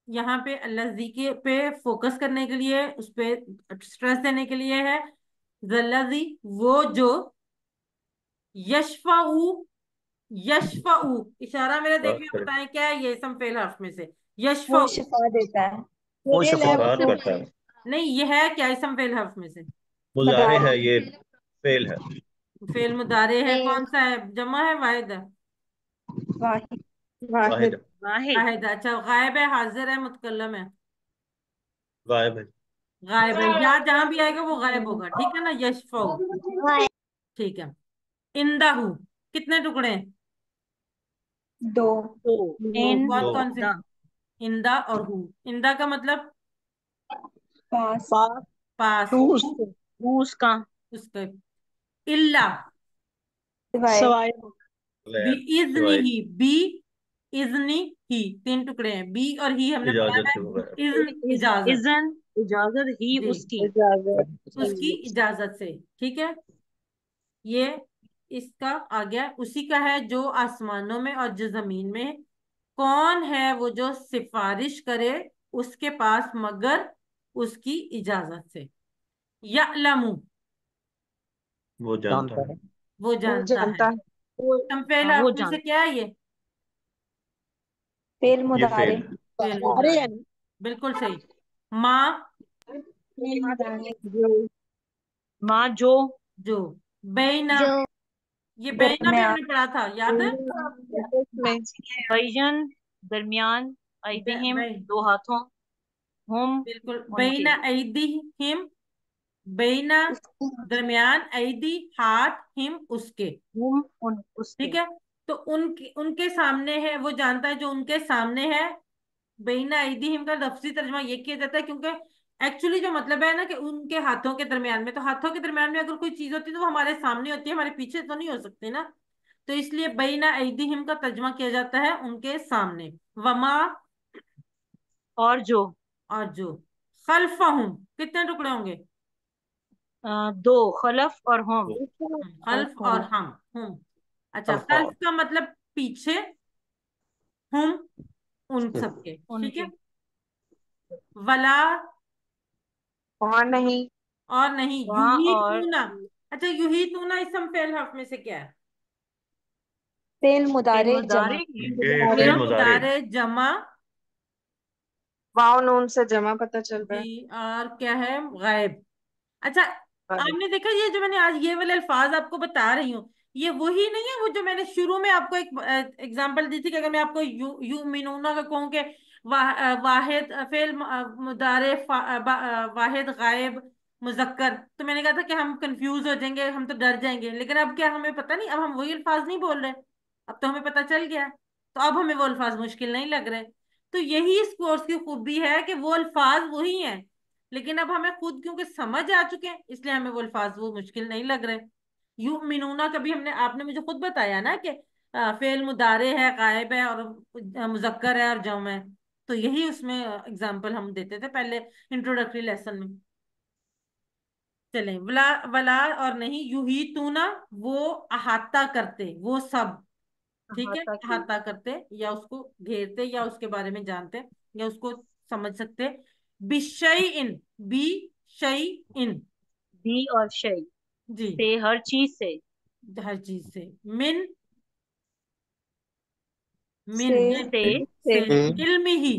Speaker 1: यहाँ पे अल्लाजी के पे फोकस करने के लिए, उस पे स्ट्रेस देने के लिए है। जल्लाजी, वो जो, यशफाऊ, यशफाऊ, इशारा मेरे
Speaker 7: बात
Speaker 1: देखिए,
Speaker 7: करें,
Speaker 1: बताएं क्या है ये इसम फेल हर्फ में से?
Speaker 2: वो
Speaker 1: यशफाऊ,
Speaker 2: शिफा देता है,
Speaker 5: वो
Speaker 3: फेल है
Speaker 5: शफा,
Speaker 3: वो
Speaker 7: शिफात
Speaker 3: तो,
Speaker 7: करता है,
Speaker 1: नहीं, ये है क्या इसम फेल हर्फ में से?
Speaker 7: मुजारे
Speaker 2: मदारी,
Speaker 7: है ये, फेल है,
Speaker 1: फेल मुदारे है,
Speaker 6: फेल,
Speaker 1: कौन सा है, जमा है, वाहिद है?
Speaker 2: वाहिद,
Speaker 7: वाहिद,
Speaker 3: वाहिद,
Speaker 4: वाहिद,
Speaker 1: वाहिद, अच्छा। गायब है, हाजिर है, मुतकल्लम है?
Speaker 7: गायब है,
Speaker 1: गायब है, या जहां भी आएगा वो गायब होगा, ठीक है ना। यशफाऊ,
Speaker 6: वाई,
Speaker 1: ठीक है। इंदाहू, कितने टुकड़े हैं?
Speaker 2: दो,
Speaker 4: दो,
Speaker 1: दो,
Speaker 4: इन
Speaker 1: कौन
Speaker 7: दो,
Speaker 1: कौन से?
Speaker 4: दा,
Speaker 1: इंदा और हु। इंदा का मतलब
Speaker 2: पास,
Speaker 3: पास,
Speaker 1: पास,
Speaker 3: टू
Speaker 1: हु
Speaker 3: उसको,
Speaker 4: रूस का,
Speaker 1: उसके। इल्ला,
Speaker 2: सिवाय,
Speaker 3: सवाए,
Speaker 1: बी
Speaker 7: गैर,
Speaker 1: इजनी
Speaker 7: सिवाय
Speaker 1: ही, बी इजनी ही, 3 टुकड़े हैं। बी और ही हमने पढ़ा
Speaker 7: इजाजत
Speaker 1: है,
Speaker 7: के बगैर,
Speaker 1: इज्न इजाजत,
Speaker 4: इजन इजाजत ही
Speaker 1: जी,
Speaker 4: उसकी,
Speaker 3: इजाजत,
Speaker 1: उसकी इजाजत से, ठीक है। ये इसका आ गया। उसी का है जो आसमानों में और जो जमीन में। कौन है वो जो सिफारिश करे उसके पास मगर उसकी इजाजत से? यअलमु,
Speaker 7: वो जानता
Speaker 5: जानता
Speaker 7: है,
Speaker 5: है,
Speaker 1: वो
Speaker 2: वो
Speaker 1: जानता है।
Speaker 2: जानता है,
Speaker 3: वो,
Speaker 1: संफेल
Speaker 4: हाँ वो
Speaker 1: हर्फ में से
Speaker 4: जान,
Speaker 1: क्या है ये?
Speaker 2: फेल
Speaker 7: ये
Speaker 2: मुदारे,
Speaker 7: फेल है,
Speaker 1: फेल
Speaker 3: सारे
Speaker 1: मुदारे,
Speaker 3: हैं ना,
Speaker 1: बिल्कुल सही। माँ,
Speaker 2: फेल मुदारे,
Speaker 3: जो,
Speaker 4: माँ जो,
Speaker 1: जो। बैना,
Speaker 6: जो,
Speaker 1: ये बैना भी
Speaker 2: दरमियान,
Speaker 1: हमने पढ़ा था, याद है?
Speaker 3: में,
Speaker 4: बैजन दरमियान, ऐदिहिम
Speaker 1: बै,
Speaker 4: दो हाथों, हम
Speaker 1: बिल्कुल।
Speaker 4: उनके,
Speaker 1: बैना ऐदीहिम, बैना
Speaker 2: उसके,
Speaker 1: दरमियान, ऐदी हाथ, हिम उसके,
Speaker 4: हम उन
Speaker 1: ठीक
Speaker 4: उसके,
Speaker 1: है। तो उनके उनके सामने है, वो जानता है जो उनके सामने है। बेना ऐदीहिम का लफ्जी तर्जमा ये किया जाता है, क्योंकि एक्चुअली जो मतलब है ना कि उनके हाथों के दरमियान में, तो हाथों के दरमियान में अगर कोई चीज होती है तो वो हमारे सामने होती है, हमारे पीछे तो नहीं हो सकती ना। तो इसलिए बेना ऐदीहिम का तर्जमा किया जाता है उनके सामने। वमा,
Speaker 4: और जो,
Speaker 1: और जो। खल्फहुम, कितने टुकड़े होंगे?
Speaker 4: दो, खलफ और हम,
Speaker 7: वो
Speaker 2: और
Speaker 1: खल्फ और
Speaker 2: हम,
Speaker 1: हम। अच्छा,
Speaker 5: अल्फा,
Speaker 1: खल्फ का मतलब पीछे, हम उन
Speaker 5: उसके,
Speaker 1: सबके, ठीक है।
Speaker 4: उनके,
Speaker 1: वला,
Speaker 2: और नहीं,
Speaker 1: और नहीं।
Speaker 4: वहाँ और
Speaker 1: युमीतूना, अच्छा, युहीतूना इसम फेल हर्फ में से क्या है?
Speaker 2: फेल मुदारे
Speaker 4: मुदारे
Speaker 2: जमा।
Speaker 4: है।
Speaker 7: ये
Speaker 1: फेल
Speaker 7: फेल मुजारे
Speaker 1: मुदारे जमा।
Speaker 2: वाव नून से जमा पता चल रहा है।
Speaker 1: जी, और क्या है? गायब। अच्छा,
Speaker 2: गायब।
Speaker 1: आपने देखा ये जो मैंने आज ये वाले अल्फाज आपको बता रही हूँ, ये वही नहीं है वो जो मैंने शुरू में आपको एक एग्जांपल दी थी कि अगर मैं आपको यू मिनूना का कहूँ कि वाहिद फेल मुदारे वाहिद गायब मुजक्कर, तो मैंने कहा था कि हम कंफ्यूज हो जाएंगे, हम तो डर जाएंगे, लेकिन अब क्या हमें पता नहीं, अब हम वही अल्फाज नहीं बोल रहे, अब तो हमें पता चल गया, तो अब हमें वो अल्फाज मुश्किल नहीं लग रहे। तो यही इस कोर्स की खूबी है कि वो अल्फाज वही हैं, लेकिन अब हमें खुद क्योंकि समझ आ चुके हैं, इसलिए हमें वो अल्फाज वो मुश्किल नहीं लग रहे। यू मिनूना कभी हमने आपने मुझे खुद बताया ना कि फेल मुदारे है, गायब है, और मुजक्कर है और जम है, तो यही उसमें एग्जाम्पल हम देते थे पहले इंट्रोडक्टरी लेसन में। चलें, वला वला और नहीं, यू ही तू ना, वो अहाता करते, वो सब, ठीक है,
Speaker 4: अहाता किए।
Speaker 1: अहाता करते या उसको घेरते या उसके बारे में जानते या उसको समझ सकते। बिशई इन, बी शई इन,
Speaker 4: बी और शई
Speaker 1: जी,
Speaker 4: से, हर चीज से।
Speaker 1: हर चीज से। मिन, मिन
Speaker 2: से
Speaker 1: ये
Speaker 4: से
Speaker 2: से
Speaker 1: से।
Speaker 5: ए
Speaker 1: इल्मी ही,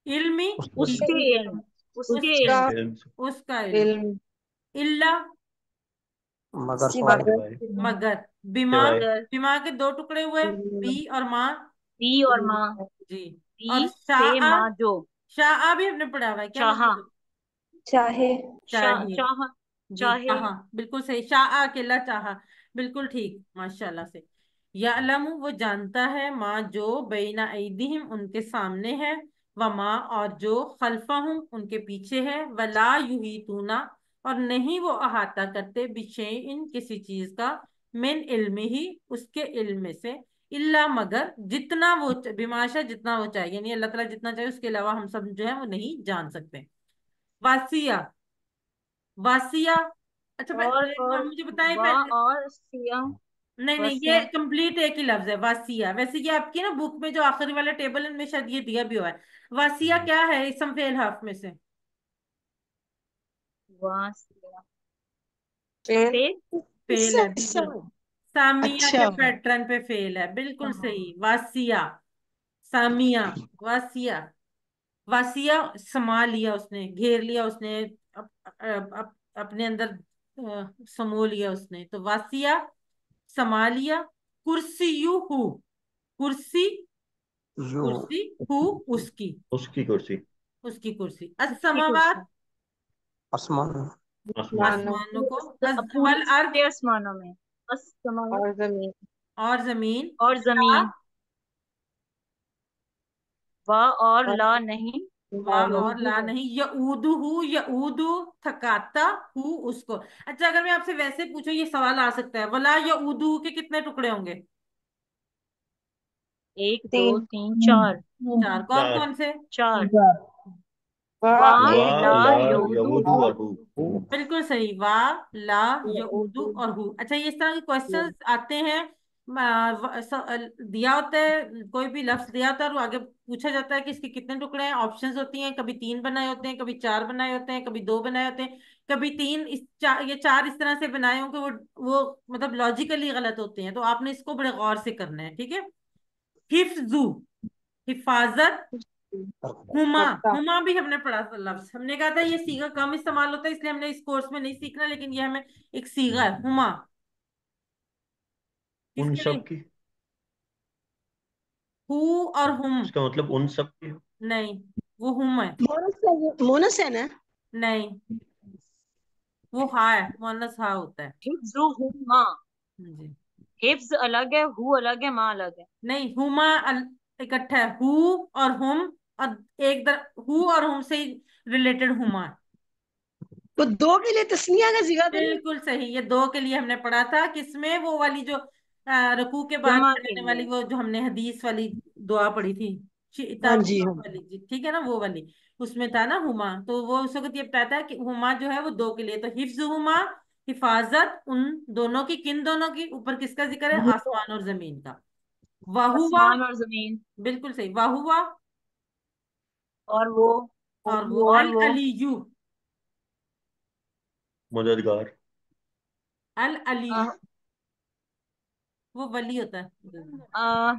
Speaker 1: इल्मी
Speaker 5: उसके
Speaker 1: ही,
Speaker 4: उसके
Speaker 2: उसके
Speaker 4: इल्म, उसके
Speaker 2: उसका
Speaker 4: इल्म।
Speaker 7: इल्म से।
Speaker 1: उसका इल्म।
Speaker 2: इल्म
Speaker 1: इल्ला,
Speaker 5: मगर
Speaker 2: सिवाय।
Speaker 5: स्वाय
Speaker 7: सिवाय।
Speaker 1: मगर। बिमा,
Speaker 7: सिवाय।
Speaker 4: मगर।
Speaker 1: बिमा के दो टुकड़े हुए, बी और माँ,
Speaker 4: बी और माँ।
Speaker 1: जी। और
Speaker 4: बी से
Speaker 1: शाह,
Speaker 4: माँ जो।
Speaker 1: शाह भी हमने पढ़ा हुआ है, क्या
Speaker 4: चाहा।
Speaker 1: मतलब?
Speaker 2: चाहे।
Speaker 1: चाहिए,
Speaker 4: चाहा।
Speaker 1: जी,
Speaker 4: चाहे।
Speaker 1: चाहा, बिल्कुल सही, शाह अकेला चाहा, बिल्कुल ठीक, माशाल्लाह से। यालमु वो जानता है, माँ जो बैना ऐदीहिम उनके सामने है, व माँ और जो खल्फहुम उनके पीछे है, वला युहीतूना और नहीं वो अहाता करते, बिशैइन किसी चीज का, मिन इल्मी ही उसके इल्म में से, इल्ला मगर जितना वो बिमाशा जितना वो चाहिए, यानी अल्लाह ताला जितना चाहिए उसके अलावा हम सब जो है वो नहीं जान सकते। वासिया, वासिया। अच्छा,
Speaker 4: और
Speaker 1: मुझे बताएं
Speaker 4: वा
Speaker 1: पहले।
Speaker 4: और सिया।
Speaker 1: नहीं नहीं, ये
Speaker 4: वसिया।
Speaker 1: कंप्लीट एक ही लफ्ज है, वासिया। वैसे ये आपकी ना बुक में जो आखिरी वाला टेबल है, इनमें शायद ये दिया भी हुआ है। वासिया क्या है इसम फेल हाफ में से?
Speaker 4: वासिया
Speaker 2: फेल।
Speaker 4: से।
Speaker 1: फेल
Speaker 2: इससे
Speaker 1: है,
Speaker 2: इससे।
Speaker 1: बिल्कुल। सामिया के
Speaker 3: अच्छा।
Speaker 1: पैटर्न पे फेल है, बिल्कुल
Speaker 4: हाँ।
Speaker 1: सही, वासिया। सामिया, वासिया। वासिया समा लिया उसने, घेर लिया उसने, अपने अंदर समो लिया उसने, तो वासिया समा लिया। कुर्सी यू हु, कुर्सी,
Speaker 5: यू
Speaker 1: कुर्सी हु उसकी,
Speaker 7: उसकी कुर्सी।
Speaker 1: उसकी कुर्सी।
Speaker 4: उसकी कुर्सी।
Speaker 1: असमावात
Speaker 5: आसमान
Speaker 7: आसमान।
Speaker 2: मानो।
Speaker 1: आसमानों को।
Speaker 4: पूरे
Speaker 1: वल अर्द
Speaker 4: पूरे आसमानों में। असमावत।
Speaker 2: और जमीन।
Speaker 1: और जमीन।
Speaker 4: और
Speaker 1: ला,
Speaker 4: जमीन। वा और
Speaker 2: और
Speaker 4: ला नहीं।
Speaker 1: वा
Speaker 2: मानो।
Speaker 1: और ला नहीं, यऊदु हु, यऊदु थकाता हु उसको। अच्छा, अगर मैं आपसे वैसे पूछूं, ये सवाल आ सकता है, वला यऊदु के कितने टुकड़े होंगे?
Speaker 4: एक दो
Speaker 2: तीन।
Speaker 4: तीन चार।
Speaker 1: चार, कौन
Speaker 7: चार।
Speaker 1: कौन से?
Speaker 4: चार। वा
Speaker 2: वाह
Speaker 7: वा
Speaker 2: एक।
Speaker 4: ला
Speaker 7: ला
Speaker 4: यऊदु
Speaker 7: यऊदु
Speaker 4: हु।
Speaker 7: और हु।
Speaker 1: बिल्कुल सही, वाह ला यऊदु
Speaker 2: उर्दू।
Speaker 1: और हु। अच्छा, ये इस तरह के क्वेश्चंस आते हैं, दिया होता है कोई भी लफ्ज दिया होता है और वो आगे पूछा जाता है कि इसके कितने टुकड़े हैं, ऑप्शंस होती हैं, कभी तीन बनाए होते हैं, कभी चार बनाए होते हैं, कभी दो बनाए होते हैं, कभी तीन, ये चार इस तरह से बनाए हों कि वो मतलब लॉजिकली गलत होते हैं, तो आपने इसको बड़े गौर से करना है, ठीक है। हिफ्जू, हिफाजत। हुमा,
Speaker 2: पत्ता।
Speaker 1: हुमा भी हमने पढ़ा था लफ्ज, हमने कहा था ये सीगा कम इस्तेमाल होता है इसलिए हमने इस कोर्स में नहीं सीखना, लेकिन ये हमें एक सीगा है, हुमा।
Speaker 7: उन
Speaker 1: किसके लिए?
Speaker 7: सब की।
Speaker 1: हु और हुम।
Speaker 7: इसका मतलब उन सब की।
Speaker 1: नहीं, वो हुम है।
Speaker 3: मोनस है ना।
Speaker 1: नहीं, वो हा है, मुअन्नस हा होता है।
Speaker 4: हिफ्जु हुमा।
Speaker 1: जी,
Speaker 4: हिफ्ज अलग है, हु अलग है, माँ अलग है।
Speaker 1: नहीं, हुमा इकट्ठा है, हु और हुम, और एक हु और हुम से ही रिलेटेड हुमा है।
Speaker 3: तो दो के लिए तस्निया का सिगा तो नहीं।
Speaker 1: बिल्कुल सही, ये दो के लिए हमने पढ़ा था, किसमें? वो वाली जो रुकू के बाद
Speaker 4: जमा के
Speaker 1: पढ़ने वाली,
Speaker 4: लिए।
Speaker 1: वो जो हमने हदीस वाली दुआ पढ़ी थी,
Speaker 3: हाँ
Speaker 1: इताब
Speaker 3: जी हाँ।
Speaker 1: वाली जी, ठीक है ना, वो वाली, उसमें था ना हुमा, तो वो उस वक्त ये बताया था कि हुमा जो है वो दो के लिए, तो हिफ्ज हुमा, हिफाजत उन दोनों की, किन दोनों की? ऊपर किसका जिक्र है? आसमान और जमीन का। वाहुवा,
Speaker 4: आसमान और जमीन।
Speaker 1: बिल्कुल सही, वाहुवा।
Speaker 4: और वो।
Speaker 1: और वो
Speaker 4: और
Speaker 1: अल
Speaker 4: वो
Speaker 1: अलीयू,
Speaker 7: मददगार।
Speaker 1: अल अली
Speaker 4: आ,
Speaker 1: वो वली होता है।
Speaker 4: आ,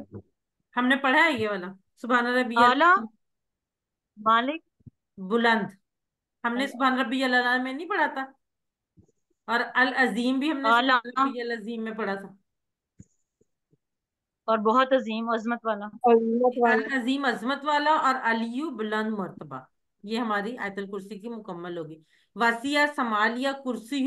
Speaker 1: हमने पढ़ा है ये वाला, सुभान रब्बी
Speaker 4: आला, मालिक,
Speaker 1: बुलंद। हमने सुभान रब्बी अला में नहीं पढ़ा था? और अल अजीम भी हमने
Speaker 4: आला,
Speaker 1: सुभान रब्बी अल अजीम में पढ़ा था।
Speaker 4: और बहुत अजीम अजमत वाला।
Speaker 2: अजमत
Speaker 1: अल
Speaker 2: वाला।
Speaker 1: अजीम अजमत वाला और अलियु बुलंद मर्तबा। ये हमारी आयतुल कुर्सी की मुकम्मल होगी। वसिया समालिया कुर्सी,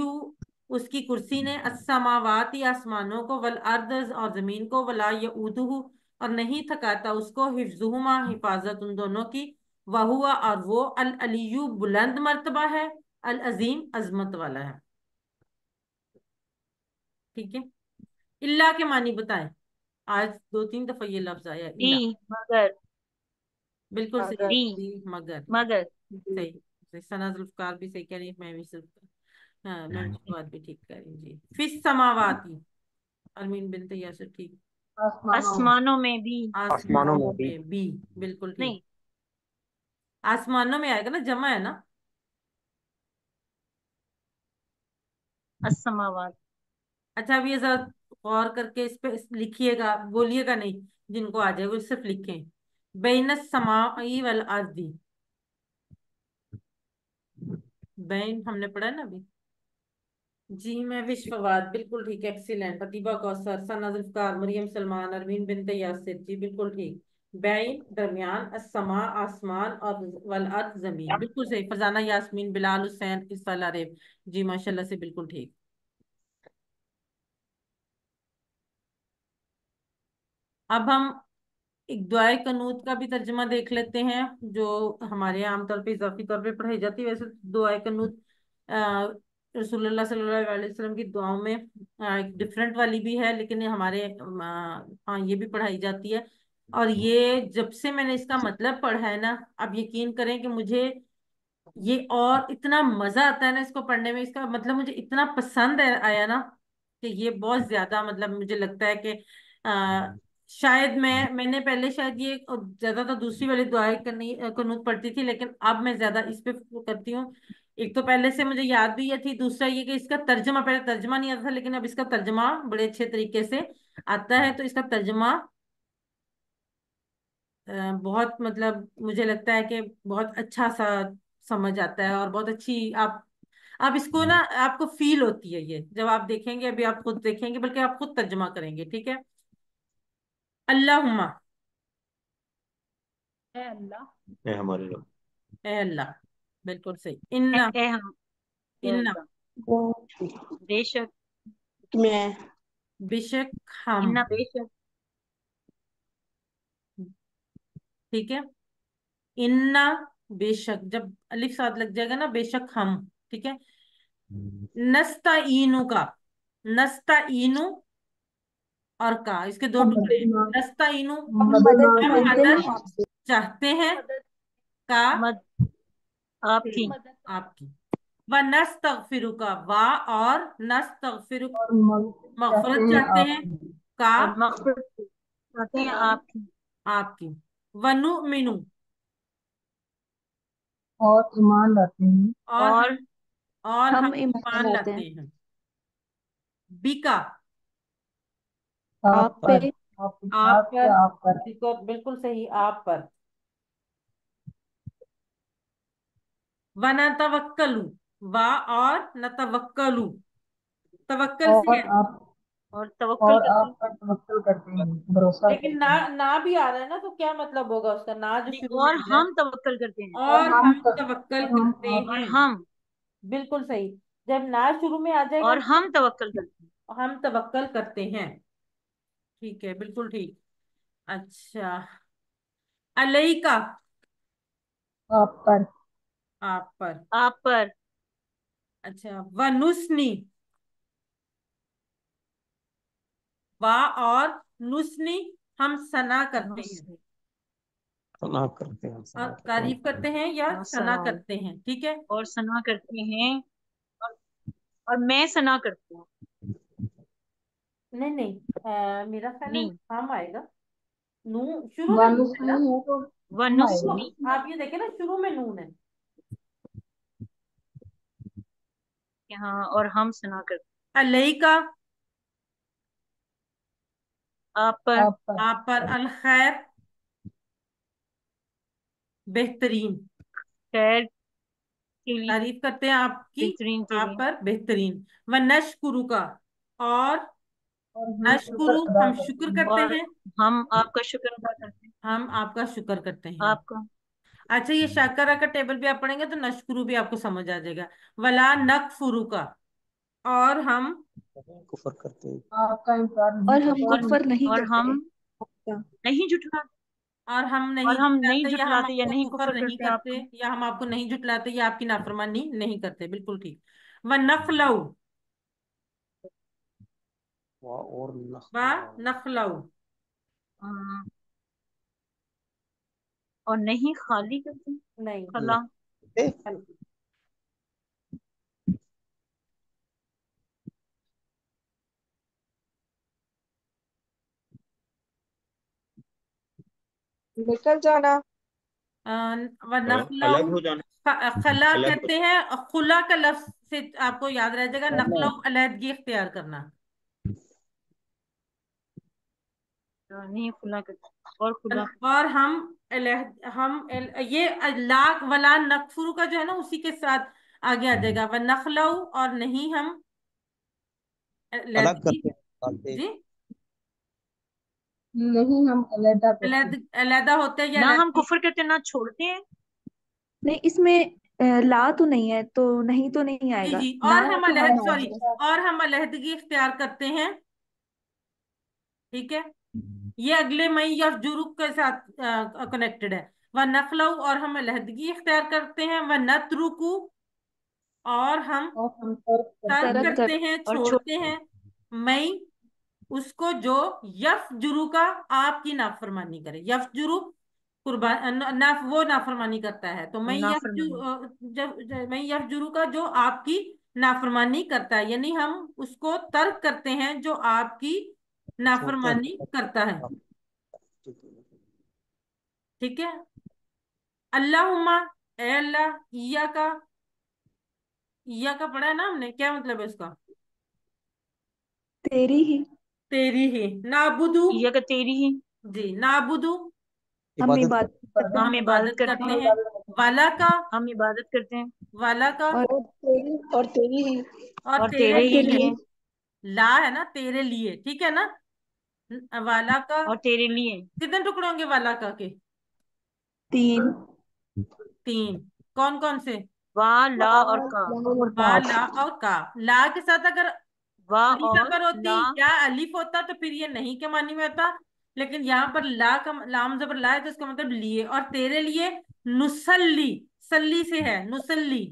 Speaker 1: उसकी कुर्सी ने अस्समावाती आसमानों को, वल अर्द और जमीन को, वला यऊदुहु और नहीं थकाता उसको, हिफ्जुहुमा हिफाजत उन दोनों की, वहुआ और वो, अल अलियु बुलंद मर्तबा है, अल अजीम अजमत वाला है। ठीक है। इल्ला के मानी बताएं। आज 2-3 दफा ये लफ्ज आया,
Speaker 4: दी,
Speaker 1: इल्ला।
Speaker 4: मगर,
Speaker 1: बिल्कुल सही
Speaker 2: अगर।
Speaker 4: दी,
Speaker 1: जी, मगर।
Speaker 4: मगर,
Speaker 1: सही सही। सना जुल्फकार भी सही कह रही है, मैं भी हाँ, मैं उसकी बात भी ठीक कर रही हूँ जी। फिस समावाती, अरमीन बिनते यासर ठीक।
Speaker 2: आसमानों में।
Speaker 4: आसमानों में भी।
Speaker 5: आसमानों में
Speaker 1: आसमानों
Speaker 5: भी।
Speaker 1: में भी, बिल्कुल ठीक।
Speaker 4: नहीं,
Speaker 1: आसमानों में आएगा ना, जमा है ना।
Speaker 4: अस्समावात।
Speaker 1: अच्छा, अब ये जरा गौर करके इस पे लिखिएगा, बोलिएगा नहीं। जिनको आ जाए वो सिर्फ लिखें। बैनस समाई वल अर्दी। बैन हमने पढ़ा है ना अभी। जी, मैं विश्ववाद, बिल्कुल ठीक, एक्सीलेंट। अतीबा कौसर, सना जुल्फकार, मरियम सलमान, अरमीन बिनते यासिर जी, बिल्कुल ठीक। बैन दरमियान, अस्समा आसमान, और वल अर्द जमीन, बिल्कुल सही। फरजाना यास्मीन, बिलाल हुसैन, इस्फाल आरिफ जी, माशाल्लाह से बिल्कुल ठीक। अब हम एक दुआए कनूत का भी तर्जुमा देख लेते हैं, जो हमारे यहाँ आमतौर पे इजाफी तौर पे पढ़ाई जाती है। वैसे दुआए कनूत रसूलुल्लाह सल्लल्लाहु अलैहि वसल्लम की दुआओं में एक डिफरेंट वाली भी है, लेकिन ये हमारे हाँ, ये भी पढ़ाई जाती है। और ये जब से मैंने इसका मतलब पढ़ा है ना, अब यकीन करें कि मुझे ये और इतना मजा आता है ना इसको पढ़ने में। इसका मतलब मुझे इतना पसंद आया ना, कि ये बहुत ज्यादा, मतलब मुझे लगता है कि शायद मैंने पहले शायद ये ज्यादा तो दूसरी वाली दुआएं करनी कुनूत पढ़ती थी, लेकिन अब मैं ज्यादा इस पे करती हूँ। एक तो पहले से मुझे याद भी ये थी, दूसरा ये कि इसका तर्जमा, पहले तर्जमा नहीं आता था, लेकिन अब इसका तर्जमा बड़े अच्छे तरीके से आता है। तो इसका तर्जमा बहुत, मतलब मुझे लगता है कि बहुत अच्छा सा समझ आता है, और बहुत अच्छी आप इसको ना, आपको फील होती है ये जब आप देखेंगे। अभी आप खुद देखेंगे, बल्कि आप खुद तर्जमा करेंगे। ठीक है। अल्लाहुम्मा,
Speaker 4: है अल्लाह,
Speaker 7: है हमारे रब।
Speaker 1: ए अल्लाह, बिल्कुल सही।
Speaker 4: है,
Speaker 1: इन्ना,
Speaker 4: है हम, है
Speaker 1: इन्ना,
Speaker 4: अल्लाह,
Speaker 2: वो
Speaker 4: बेशक,
Speaker 2: मैं।
Speaker 1: बेशक हम।
Speaker 4: इन्ना बेशक,
Speaker 1: ठीक है। इन्ना, बेशक, जब अलिफ साथ लग जाएगा ना, बेशक हम। ठीक है। नस्ताईनु का, नस्ताईनु और का, इसके दो
Speaker 2: हम
Speaker 1: टुकड़े
Speaker 2: मदद
Speaker 1: हैं।
Speaker 2: मांग
Speaker 1: नस्ताईनु
Speaker 2: हम मदद
Speaker 1: हम
Speaker 2: मांगते हैं
Speaker 1: मदद
Speaker 2: आपसे।
Speaker 1: चाहते हैं, का
Speaker 4: मद, आपकी,
Speaker 1: आपकी। व नस्तगफिरु का, वा और नस्तगफिरु
Speaker 2: और मदद चाहते
Speaker 1: मगफरत
Speaker 2: हैं
Speaker 1: चाहते हैं,
Speaker 2: आपसे।
Speaker 1: का
Speaker 4: और मग़फ़िरत चाहते हैं आपकी,
Speaker 1: आपकी। वनुमिनु
Speaker 2: और ईमान लाते हैं
Speaker 1: और
Speaker 4: और
Speaker 1: हम, और हम
Speaker 6: हम ईमान
Speaker 1: ईमान
Speaker 6: लाते
Speaker 1: लाते
Speaker 6: हैं
Speaker 1: हैं। बिका,
Speaker 2: आप
Speaker 6: आप
Speaker 2: पर।
Speaker 6: पे।
Speaker 2: आपके
Speaker 1: आप
Speaker 2: साथ
Speaker 1: पर।
Speaker 2: या आप पर।
Speaker 1: बिल्कुल बिल्कुल सही, आप पर। व नतवक्कलु, वा और नतवक्कलु, तवक्कल से है।
Speaker 4: और तवक्कुल
Speaker 2: और
Speaker 4: करते
Speaker 2: आप
Speaker 4: हैं।
Speaker 2: पर तवक्कुल करते हैं, भरोसा
Speaker 1: लेकिन
Speaker 2: करते
Speaker 1: ना,
Speaker 2: हैं।
Speaker 1: ना भी आ रहा है ना, तो क्या मतलब होगा उसका? ना जो
Speaker 4: नहीं,
Speaker 1: शुरू में
Speaker 4: और
Speaker 1: आ जाए।
Speaker 4: हम तवक्कुल करते हैं,
Speaker 1: और हम तवक्कल
Speaker 2: और हम
Speaker 1: करते
Speaker 2: आप।
Speaker 4: और
Speaker 1: हैं,
Speaker 4: हम,
Speaker 1: बिल्कुल सही। जब ना शुरू में आ जाएगा
Speaker 4: और
Speaker 1: ना,
Speaker 4: हम तवक्कुल करते हैं।
Speaker 1: हम तवक्कल करते हैं। ठीक है, बिल्कुल ठीक। अच्छा, अलैका,
Speaker 2: आप पर।
Speaker 1: आप पर।
Speaker 4: आप पर,
Speaker 1: अच्छा, वनुस्नी, वा और नुस्नी, हम सना करते हैं,
Speaker 4: नुस्रत,
Speaker 5: सना करते हैं,
Speaker 1: और
Speaker 5: सना करते
Speaker 1: तारीफ
Speaker 5: हैं।
Speaker 1: करते हैं या
Speaker 4: हाँ,
Speaker 1: सना
Speaker 4: सना,
Speaker 1: करते हैं। ठीक है।
Speaker 4: और सना करते हैं, और, और मैं सना करती हूँ।
Speaker 1: नहीं नहीं, मेरा ख्याल है
Speaker 4: नहीं,
Speaker 1: हम आएगा। नू शुरू में नून
Speaker 2: वानुस
Speaker 1: है ना।
Speaker 2: नहीं है तो हम आएगा।
Speaker 4: वनुस्नी,
Speaker 1: आप ये देखें ना, शुरू में नून है।
Speaker 4: हाँ, और हम सना करते
Speaker 1: अलैका,
Speaker 4: आप पर,
Speaker 1: आप पर, अल खैर, बेहतरीन,
Speaker 4: खैर के लिए,
Speaker 1: तारीफ करते हैं आपकी,
Speaker 4: बेहतरीन के
Speaker 1: आप
Speaker 4: लिए,
Speaker 1: पर बेहतरीन, व नशकुरु का, और
Speaker 3: और हम शुक्र
Speaker 1: नशकुरु
Speaker 3: अदा
Speaker 1: हम
Speaker 3: करते
Speaker 1: शुक्र
Speaker 3: हैं।
Speaker 1: करते
Speaker 4: और
Speaker 1: हैं,
Speaker 4: हम आपका शुक्र अदा करते हैं।
Speaker 1: हम आपका शुक्र करते हैं।
Speaker 4: आपका,
Speaker 1: अच्छा, ये शाकरा का टेबल भी आप पढ़ेंगे तो नशकुरु भी आपको समझ आ जाएगा। वला नकफुरु का, और हम
Speaker 5: कुफर करते हैं।
Speaker 3: आपका इनकार नहीं
Speaker 6: और हम
Speaker 3: करते।
Speaker 4: और
Speaker 6: कुफर नहीं
Speaker 4: और
Speaker 6: करते
Speaker 4: हम
Speaker 6: आपका।
Speaker 4: नहीं झुठलाते,
Speaker 1: और हम
Speaker 4: और
Speaker 1: नहीं
Speaker 4: हम नहीं
Speaker 1: जुटलाते, या हम
Speaker 4: झुठलाते या
Speaker 1: आपका
Speaker 4: नहीं
Speaker 1: कुफर
Speaker 4: कुफर
Speaker 1: नहीं
Speaker 4: करते
Speaker 1: करते,
Speaker 4: आपका।
Speaker 1: या हम आपको नहीं जुटलाते या आपकी नाफरमानी नहीं करते। बिल्कुल ठीक। व नखलऊ,
Speaker 5: और
Speaker 1: व नखलऊ,
Speaker 4: हाँ, और नहीं खाली करते,
Speaker 1: नहीं,
Speaker 4: खला,
Speaker 2: निकल जाना।
Speaker 1: व
Speaker 7: अलग
Speaker 1: नखलऊ,
Speaker 7: हो जाना,
Speaker 1: खला
Speaker 7: अलग हो
Speaker 1: कहते हैं, और खुला का लफ्ज से आपको याद रह जाएगा, नखलऊ अलहदगी इख्तियार करना।
Speaker 4: नहीं खुला करते, और खुला करते।
Speaker 1: और ये लाख वला नकफुरु का जो है ना, उसी के साथ आगे आ जाएगा, व नखलऊ, और नहीं हम
Speaker 5: अलग
Speaker 1: अलहदगी।
Speaker 5: करते हैं, निकालते हैं।
Speaker 1: जी,
Speaker 3: नहीं हम अलहदा करते हैं।
Speaker 1: अलहदा होते हैं या
Speaker 4: ना हम
Speaker 1: अलहदगी।
Speaker 4: कुफर करते ना छोड़ते हैं।
Speaker 6: नहीं, इसमें ला तो नहीं है, तो नहीं तो नहीं
Speaker 1: जी
Speaker 6: आएगा
Speaker 1: जी,
Speaker 6: ना,
Speaker 1: और हम
Speaker 6: तो
Speaker 1: अलहद
Speaker 6: हम
Speaker 1: सॉरी,
Speaker 6: आएगा।
Speaker 1: और हम अलहदगी इख्तियार करते हैं। ठीक है, ये अगले मई या जुरुक के साथ कनेक्टेड है। व नखलऊ, और हम अलहदगी इख्तियार करते हैं। व नतरुकु, और हम
Speaker 3: और हम तर्क करते
Speaker 1: तर्क
Speaker 6: तरक
Speaker 3: हैं।
Speaker 6: कर।
Speaker 1: करते हैं,
Speaker 4: और छोड़,
Speaker 1: छोड़ते हैं। मई, उसको जो यफजुरु का आपकी नाफरमानी करे। यफजुरु कुर्बान वो नाफरमानी करता है, तो मैं
Speaker 4: नाफरमानी,
Speaker 1: मैं यफजुरु का जो आपकी नाफरमानी करता है, यानी हम उसको तर्क करते हैं जो आपकी
Speaker 5: छोड़ते हैं।
Speaker 1: नाफरमानी करता है। ठीक है। अल्लाहुम्मा, ए अल्लाह, ईया का पढ़ा है ना हमने, क्या मतलब है इसका?
Speaker 6: तेरी ही।
Speaker 1: तेरी ही। नाबुदू,
Speaker 4: या का तेरी ही,
Speaker 1: जी, नाबुदू,
Speaker 6: हम
Speaker 5: इबादत
Speaker 6: इबादत करते
Speaker 1: हम
Speaker 4: हम
Speaker 6: हैं।
Speaker 4: इबादत
Speaker 1: इबादत
Speaker 4: करते
Speaker 1: करते
Speaker 4: हैं,
Speaker 1: हैं। वाला का,
Speaker 4: हम इबादत करते हैं,
Speaker 1: वाला का,
Speaker 6: और
Speaker 3: और तेरी ही।
Speaker 1: और
Speaker 4: और
Speaker 1: तेरे
Speaker 4: तेरे
Speaker 6: और
Speaker 4: ही
Speaker 6: तेरे
Speaker 1: लिए,
Speaker 4: लिए,
Speaker 6: लिए।
Speaker 1: ला है ना, तेरे लिए, ठीक है ना। वाला का
Speaker 4: और तेरे लिए।
Speaker 1: कितने टुकड़े होंगे वाला का के?
Speaker 6: 3।
Speaker 1: 3। कौन कौन से?
Speaker 4: वाह ला और का,
Speaker 3: और
Speaker 1: बा, ला और का। ला के साथ अगर
Speaker 4: वाह
Speaker 1: अली
Speaker 4: और
Speaker 1: जबर होती
Speaker 4: ला,
Speaker 1: या अलिफ होता तो फिर ये नहीं के मानी में होता, लेकिन यहाँ पर ला का लाम जबर ला है, तो इसका मतलब लिए। और तेरे लिए, नुसल्ली, सल्ली से है, नुसल्ली,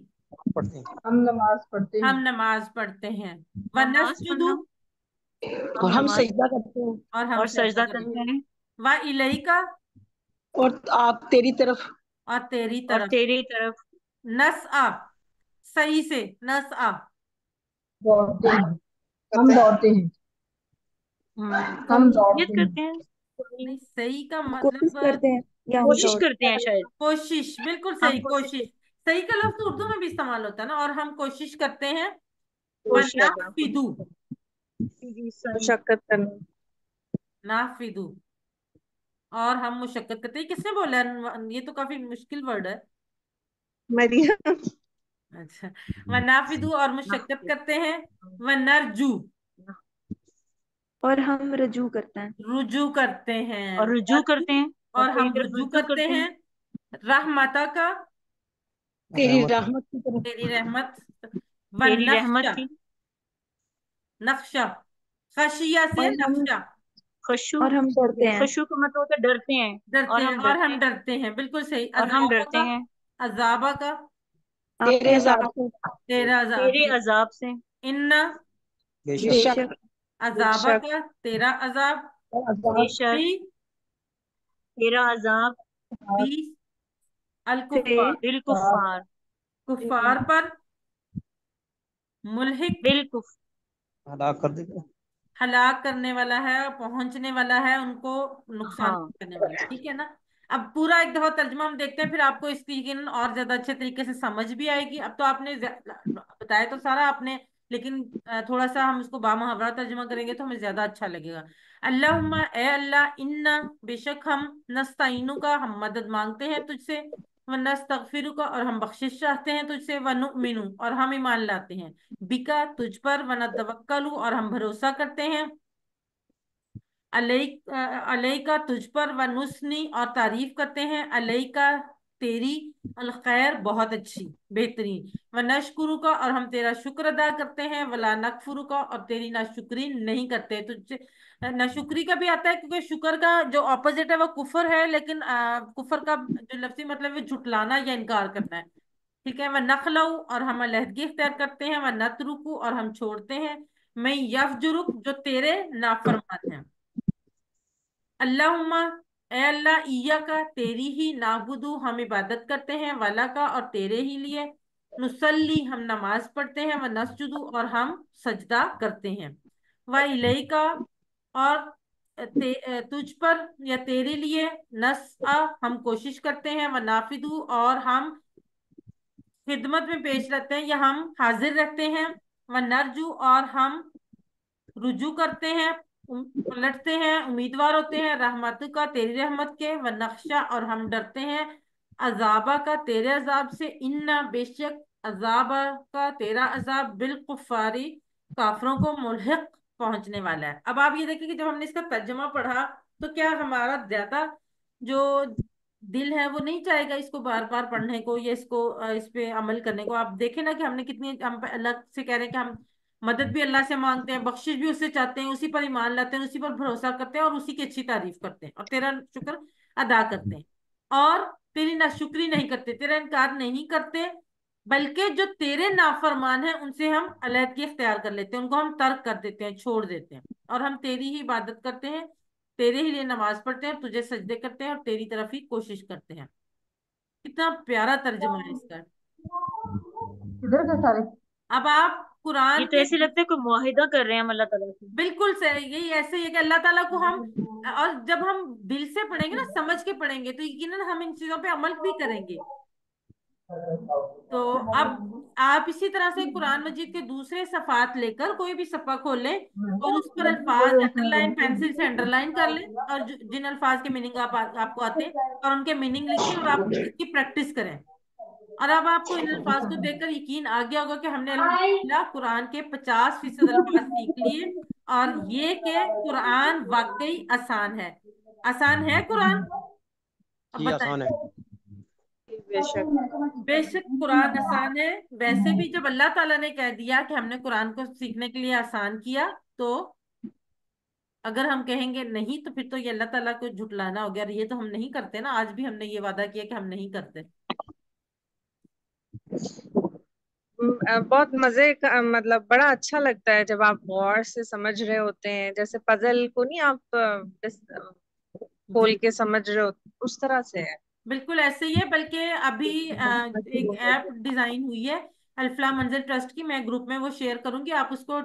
Speaker 5: पढ़ते हैं।
Speaker 3: हम नमाज पढ़ते
Speaker 1: हम
Speaker 3: हैं।
Speaker 1: नमाज पढ़ते हैं। व
Speaker 4: नमाज
Speaker 1: नस्जुदु,
Speaker 4: पढ़ना,
Speaker 3: और
Speaker 4: हम
Speaker 3: हम
Speaker 4: नमाज
Speaker 3: सजदा करते हैं।
Speaker 1: और हम
Speaker 4: और
Speaker 1: सजदा
Speaker 4: सजदा
Speaker 1: करते
Speaker 4: करते
Speaker 1: हैं।
Speaker 4: हैं,
Speaker 1: व इलैका,
Speaker 3: और आप तेरी तरफ
Speaker 1: और तेरी
Speaker 4: और
Speaker 1: तरफ।
Speaker 4: तेरी तरफ
Speaker 1: नसआ, सही से, नसआ,
Speaker 3: दौड़ते हैं। हम
Speaker 5: करते हैं।
Speaker 3: दौड़ते हैं। हम
Speaker 4: कोशिश
Speaker 3: दौड़ते हैं।
Speaker 4: करते हैं,
Speaker 1: नहीं, सही का
Speaker 6: हम कोशिश
Speaker 1: मतलब
Speaker 6: करते हैं या हम
Speaker 4: कोशिश
Speaker 6: दौड़।
Speaker 4: करते हैं शायद,
Speaker 1: कोशिश, बिल्कुल
Speaker 4: हम
Speaker 1: सही,
Speaker 4: कोशिश
Speaker 1: कोशिश।
Speaker 4: करते
Speaker 1: सही का लफ्ज उर्दू में भी इस्तेमाल होता है ना, और हम कोशिश करते हैं।
Speaker 4: हैं,
Speaker 1: व
Speaker 4: कोशिश करते
Speaker 1: नाफिदु,
Speaker 4: हैं। जी सही,
Speaker 2: मुशक्कत करना।
Speaker 1: नाफिदु, और हम मुशक्कत करते हैं। किसने बोला है? ये तो काफी मुश्किल वर्ड है।
Speaker 2: मरियम।
Speaker 1: अच्छा, व नाफिदु, और मुशक्कत करते हैं। व नरजू,
Speaker 6: और हम रजू करते हैं।
Speaker 1: रुजू करते हैं।
Speaker 4: और रुजू
Speaker 1: नरजू,
Speaker 4: करते हैं, और
Speaker 1: और
Speaker 4: तेरी
Speaker 1: हम
Speaker 4: तरफ
Speaker 1: रुजू
Speaker 4: रुजू
Speaker 1: करते
Speaker 4: करते
Speaker 1: हैं।
Speaker 4: हैं,
Speaker 1: रहमता का,
Speaker 3: तेरी
Speaker 5: रहमत
Speaker 3: रहमत की तरफ।
Speaker 1: तेरी रहमत। व
Speaker 4: तेरी रहमत
Speaker 1: नक्शा,
Speaker 4: की।
Speaker 1: नक्शा, खशिया से
Speaker 6: और हम
Speaker 1: नक्शा,
Speaker 4: खशू,
Speaker 6: और हम डरते हैं।
Speaker 4: खशू का मतलब होता है डरते हैं,
Speaker 1: डरते
Speaker 4: और
Speaker 1: हैं,
Speaker 4: हम
Speaker 1: और
Speaker 4: डरते
Speaker 1: हम
Speaker 4: हैं,
Speaker 1: डरते हैं, बिल्कुल सही।
Speaker 4: और हम
Speaker 1: अजाबा
Speaker 4: डरते
Speaker 1: का,
Speaker 4: हैं,
Speaker 1: अजाबा का,
Speaker 6: आपके
Speaker 3: तेरे
Speaker 6: हिसाब
Speaker 3: हिसाब से।
Speaker 1: तेरा अजाब
Speaker 4: तेरे
Speaker 1: से।
Speaker 4: अजाब से,
Speaker 1: इन्ना,
Speaker 5: बेशक
Speaker 3: बेशक।
Speaker 6: बेशक।
Speaker 1: अजाबा
Speaker 2: बेशक।
Speaker 1: का, तेरा अजाब।
Speaker 3: और आजाद
Speaker 4: बेशक,
Speaker 1: बी,
Speaker 4: तेरा अजाब,
Speaker 1: बी, अल
Speaker 6: से
Speaker 1: कुफार,
Speaker 4: बिल कुफार,
Speaker 1: कुफार पर, मुल्हिक,
Speaker 4: बिल्कुफ,
Speaker 5: हलाक कर देगा।
Speaker 1: हलाक करने वाला है, पहुंचने वाला है, उनको नुकसान
Speaker 4: हाँ,
Speaker 1: करने वाला है। ठीक है ना। अब पूरा एक दफा तर्जुमा हम देखते हैं, फिर आपको इसकी यकीनन और ज्यादा अच्छे तरीके से समझ भी आएगी। अब तो आपने बताया तो सारा, आपने लेकिन थोड़ा सा हम इसको बामुहावरा तर्जुमा करेंगे तो हमें ज्यादा अच्छा लगेगा। अल्लाहुम्मा, ए अल्लाह, इन्ना, बेशक हम, नस्तईनु का, हम मदद मांगते हैं तुझसे, व नस्तगफिरु का, और हम बख्शिश चाहते हैं तुझसे, व नुमिनु, और हम ईमान लाते हैं, बिका, तुझ पर, व नतवक्कलु, और हम भरोसा करते हैं, अलैका, तुझ पर, व नुस्नी, और तारीफ करते हैं, अलैका, तेरी, अल खैर, बहुत अच्छी, बेहतरीन, व नशकुरु का, और हम तेरा शुक्र अदा करते हैं, वला नकफुरु का, और तेरी नाशुक्री नहीं करते तुझसे। नाशुक्री का भी आता है क्योंकि शुक्र का जो ऑपोजिट है वो कुफर है, लेकिन कुफर का जो लफ्जी मतलब है झुटलाना या इनकार करना है। ठीक है। वह नखलऊ, और हम अलहदगी इख्तियार करते हैं, वह नतरुकु, और हम छोड़ते हैं, मैं यफजुरुक, जो तेरे नाफरमान हैं। अल्लाहुम्मा, ए अल्लाह, ईया का, तेरी ही, नाबुदू, हम इबादत करते हैं, वाला का, और तेरे ही लिए, नुसल्ली, हम नमाज पढ़ते हैं, व नसजुदू, और हम सजदा करते हैं, व इलई का, और तुझ पर या तेरे लिए, नसआ, हम कोशिश करते हैं, व नाफिदू, और हम खिदमत में पेश रहते हैं या हम हाजिर रहते हैं, व नरजू, और हम रुजू करते हैं, पलटते हैं, उम्मीदवार होते हैं, रहमत का, तेरी रहमत के, व नक्शा, और हम डरते हैं, अजाबा का, तेरे अजाब से, इन्ना, बेशक, अजाबा का, तेरा अजाब, बिल कुफारी, काफरों को मुल्हिक, पहुंचने वाला है। अब आप ये देखिए कि जब हमने इसका तर्जमा पढ़ा तो क्या हमारा ज्यादा जो दिल है वो नहीं चाहेगा इसको बार बार पढ़ने को या इसको इस पे अमल करने को। आप देखें ना कि हमने कितनी, हम अलग से कह रहे हैं कि हम मदद भी अल्लाह से मांगते हैं, बख्शिश भी उससे चाहते हैं, उसी पर ईमान लाते हैं, उसी पर भरोसा करते हैं, और उसी की अच्छी तारीफ करते हैं, और तेरा शुक्र अदा करते हैं, और तेरी नाशुक्री नहीं करते, तेरा इनकार नहीं करते, बल्कि जो तेरे नाफरमान हैं उनसे हम अलहदगी इख्तियार कर लेते हैं, उनको हम तर्क कर देते हैं, छोड़ देते हैं, और हम तेरी ही इबादत करते हैं, तेरे ही लिए नमाज पढ़ते हैं, तुझे सजदे करते हैं, और तेरी तरफ ही कोशिश करते हैं। कितना प्यारा तर्जुमा है इसका।
Speaker 3: किधर गए सारे?
Speaker 1: अब आप
Speaker 4: ये
Speaker 1: कुरान
Speaker 4: तो
Speaker 1: के,
Speaker 4: ऐसे लगता है कोई मुआहिदा कर रहे हैं हम अल्लाह ताला से।
Speaker 1: बिल्कुल सही, यही ऐसे ही है कि अल्लाह ताला को हम, और जब हम दिल से पढ़ेंगे ना, समझ के पढ़ेंगे, तो यकीनन हम इन चीजों पे अमल भी करेंगे। तो अब आप इसी तरह से कुरान मजीद के दूसरे सफ़ात लेकर कोई भी सफ़ा खोल लें, और उस पर अल्फाज अंडरलाइन, पेंसिल से अंडरलाइन कर लें, और जिन अल्फाज के मीनिंग आपको आते हैं, और उनके मीनिंग लिखें, और आप इसकी प्रैक्टिस करें। और अब आपको इन अल्फाज को देखकर यकीन आ गया होगा कि हमने अल्हम्दुलिल्लाह कुरान के 50% अल्फाज सीख लिए, और ये कि कुरान वाकई आसान है। आसान है कुरान? अब
Speaker 5: जी
Speaker 1: बताएं।
Speaker 5: आसान है।
Speaker 2: बेशक।
Speaker 1: बेशक कुरान आसान है। वैसे भी जब अल्लाह ताला ने कह दिया कि हमने कुरान को सीखने के लिए आसान किया, तो अगर हम कहेंगे नहीं तो फिर तो ये अल्लाह ताला को झुटलाना हो गया, और ये तो हम नहीं करते ना, आज भी हमने ये वादा किया कि हम नहीं करते।
Speaker 2: बहुत मजे का, मतलब बड़ा अच्छा लगता है जब आप गौर से समझ रहे होते हैं, जैसे पजल को नहीं आप खोल
Speaker 1: जी
Speaker 2: के समझ रहे होते, उस तरह से है।
Speaker 1: बिल्कुल ऐसे ही है। बल्कि अभी एक ऐप डिजाइन हुई है अल्फला मंजिल ट्रस्ट की, मैं ग्रुप में वो शेयर करूंगी, आप उसको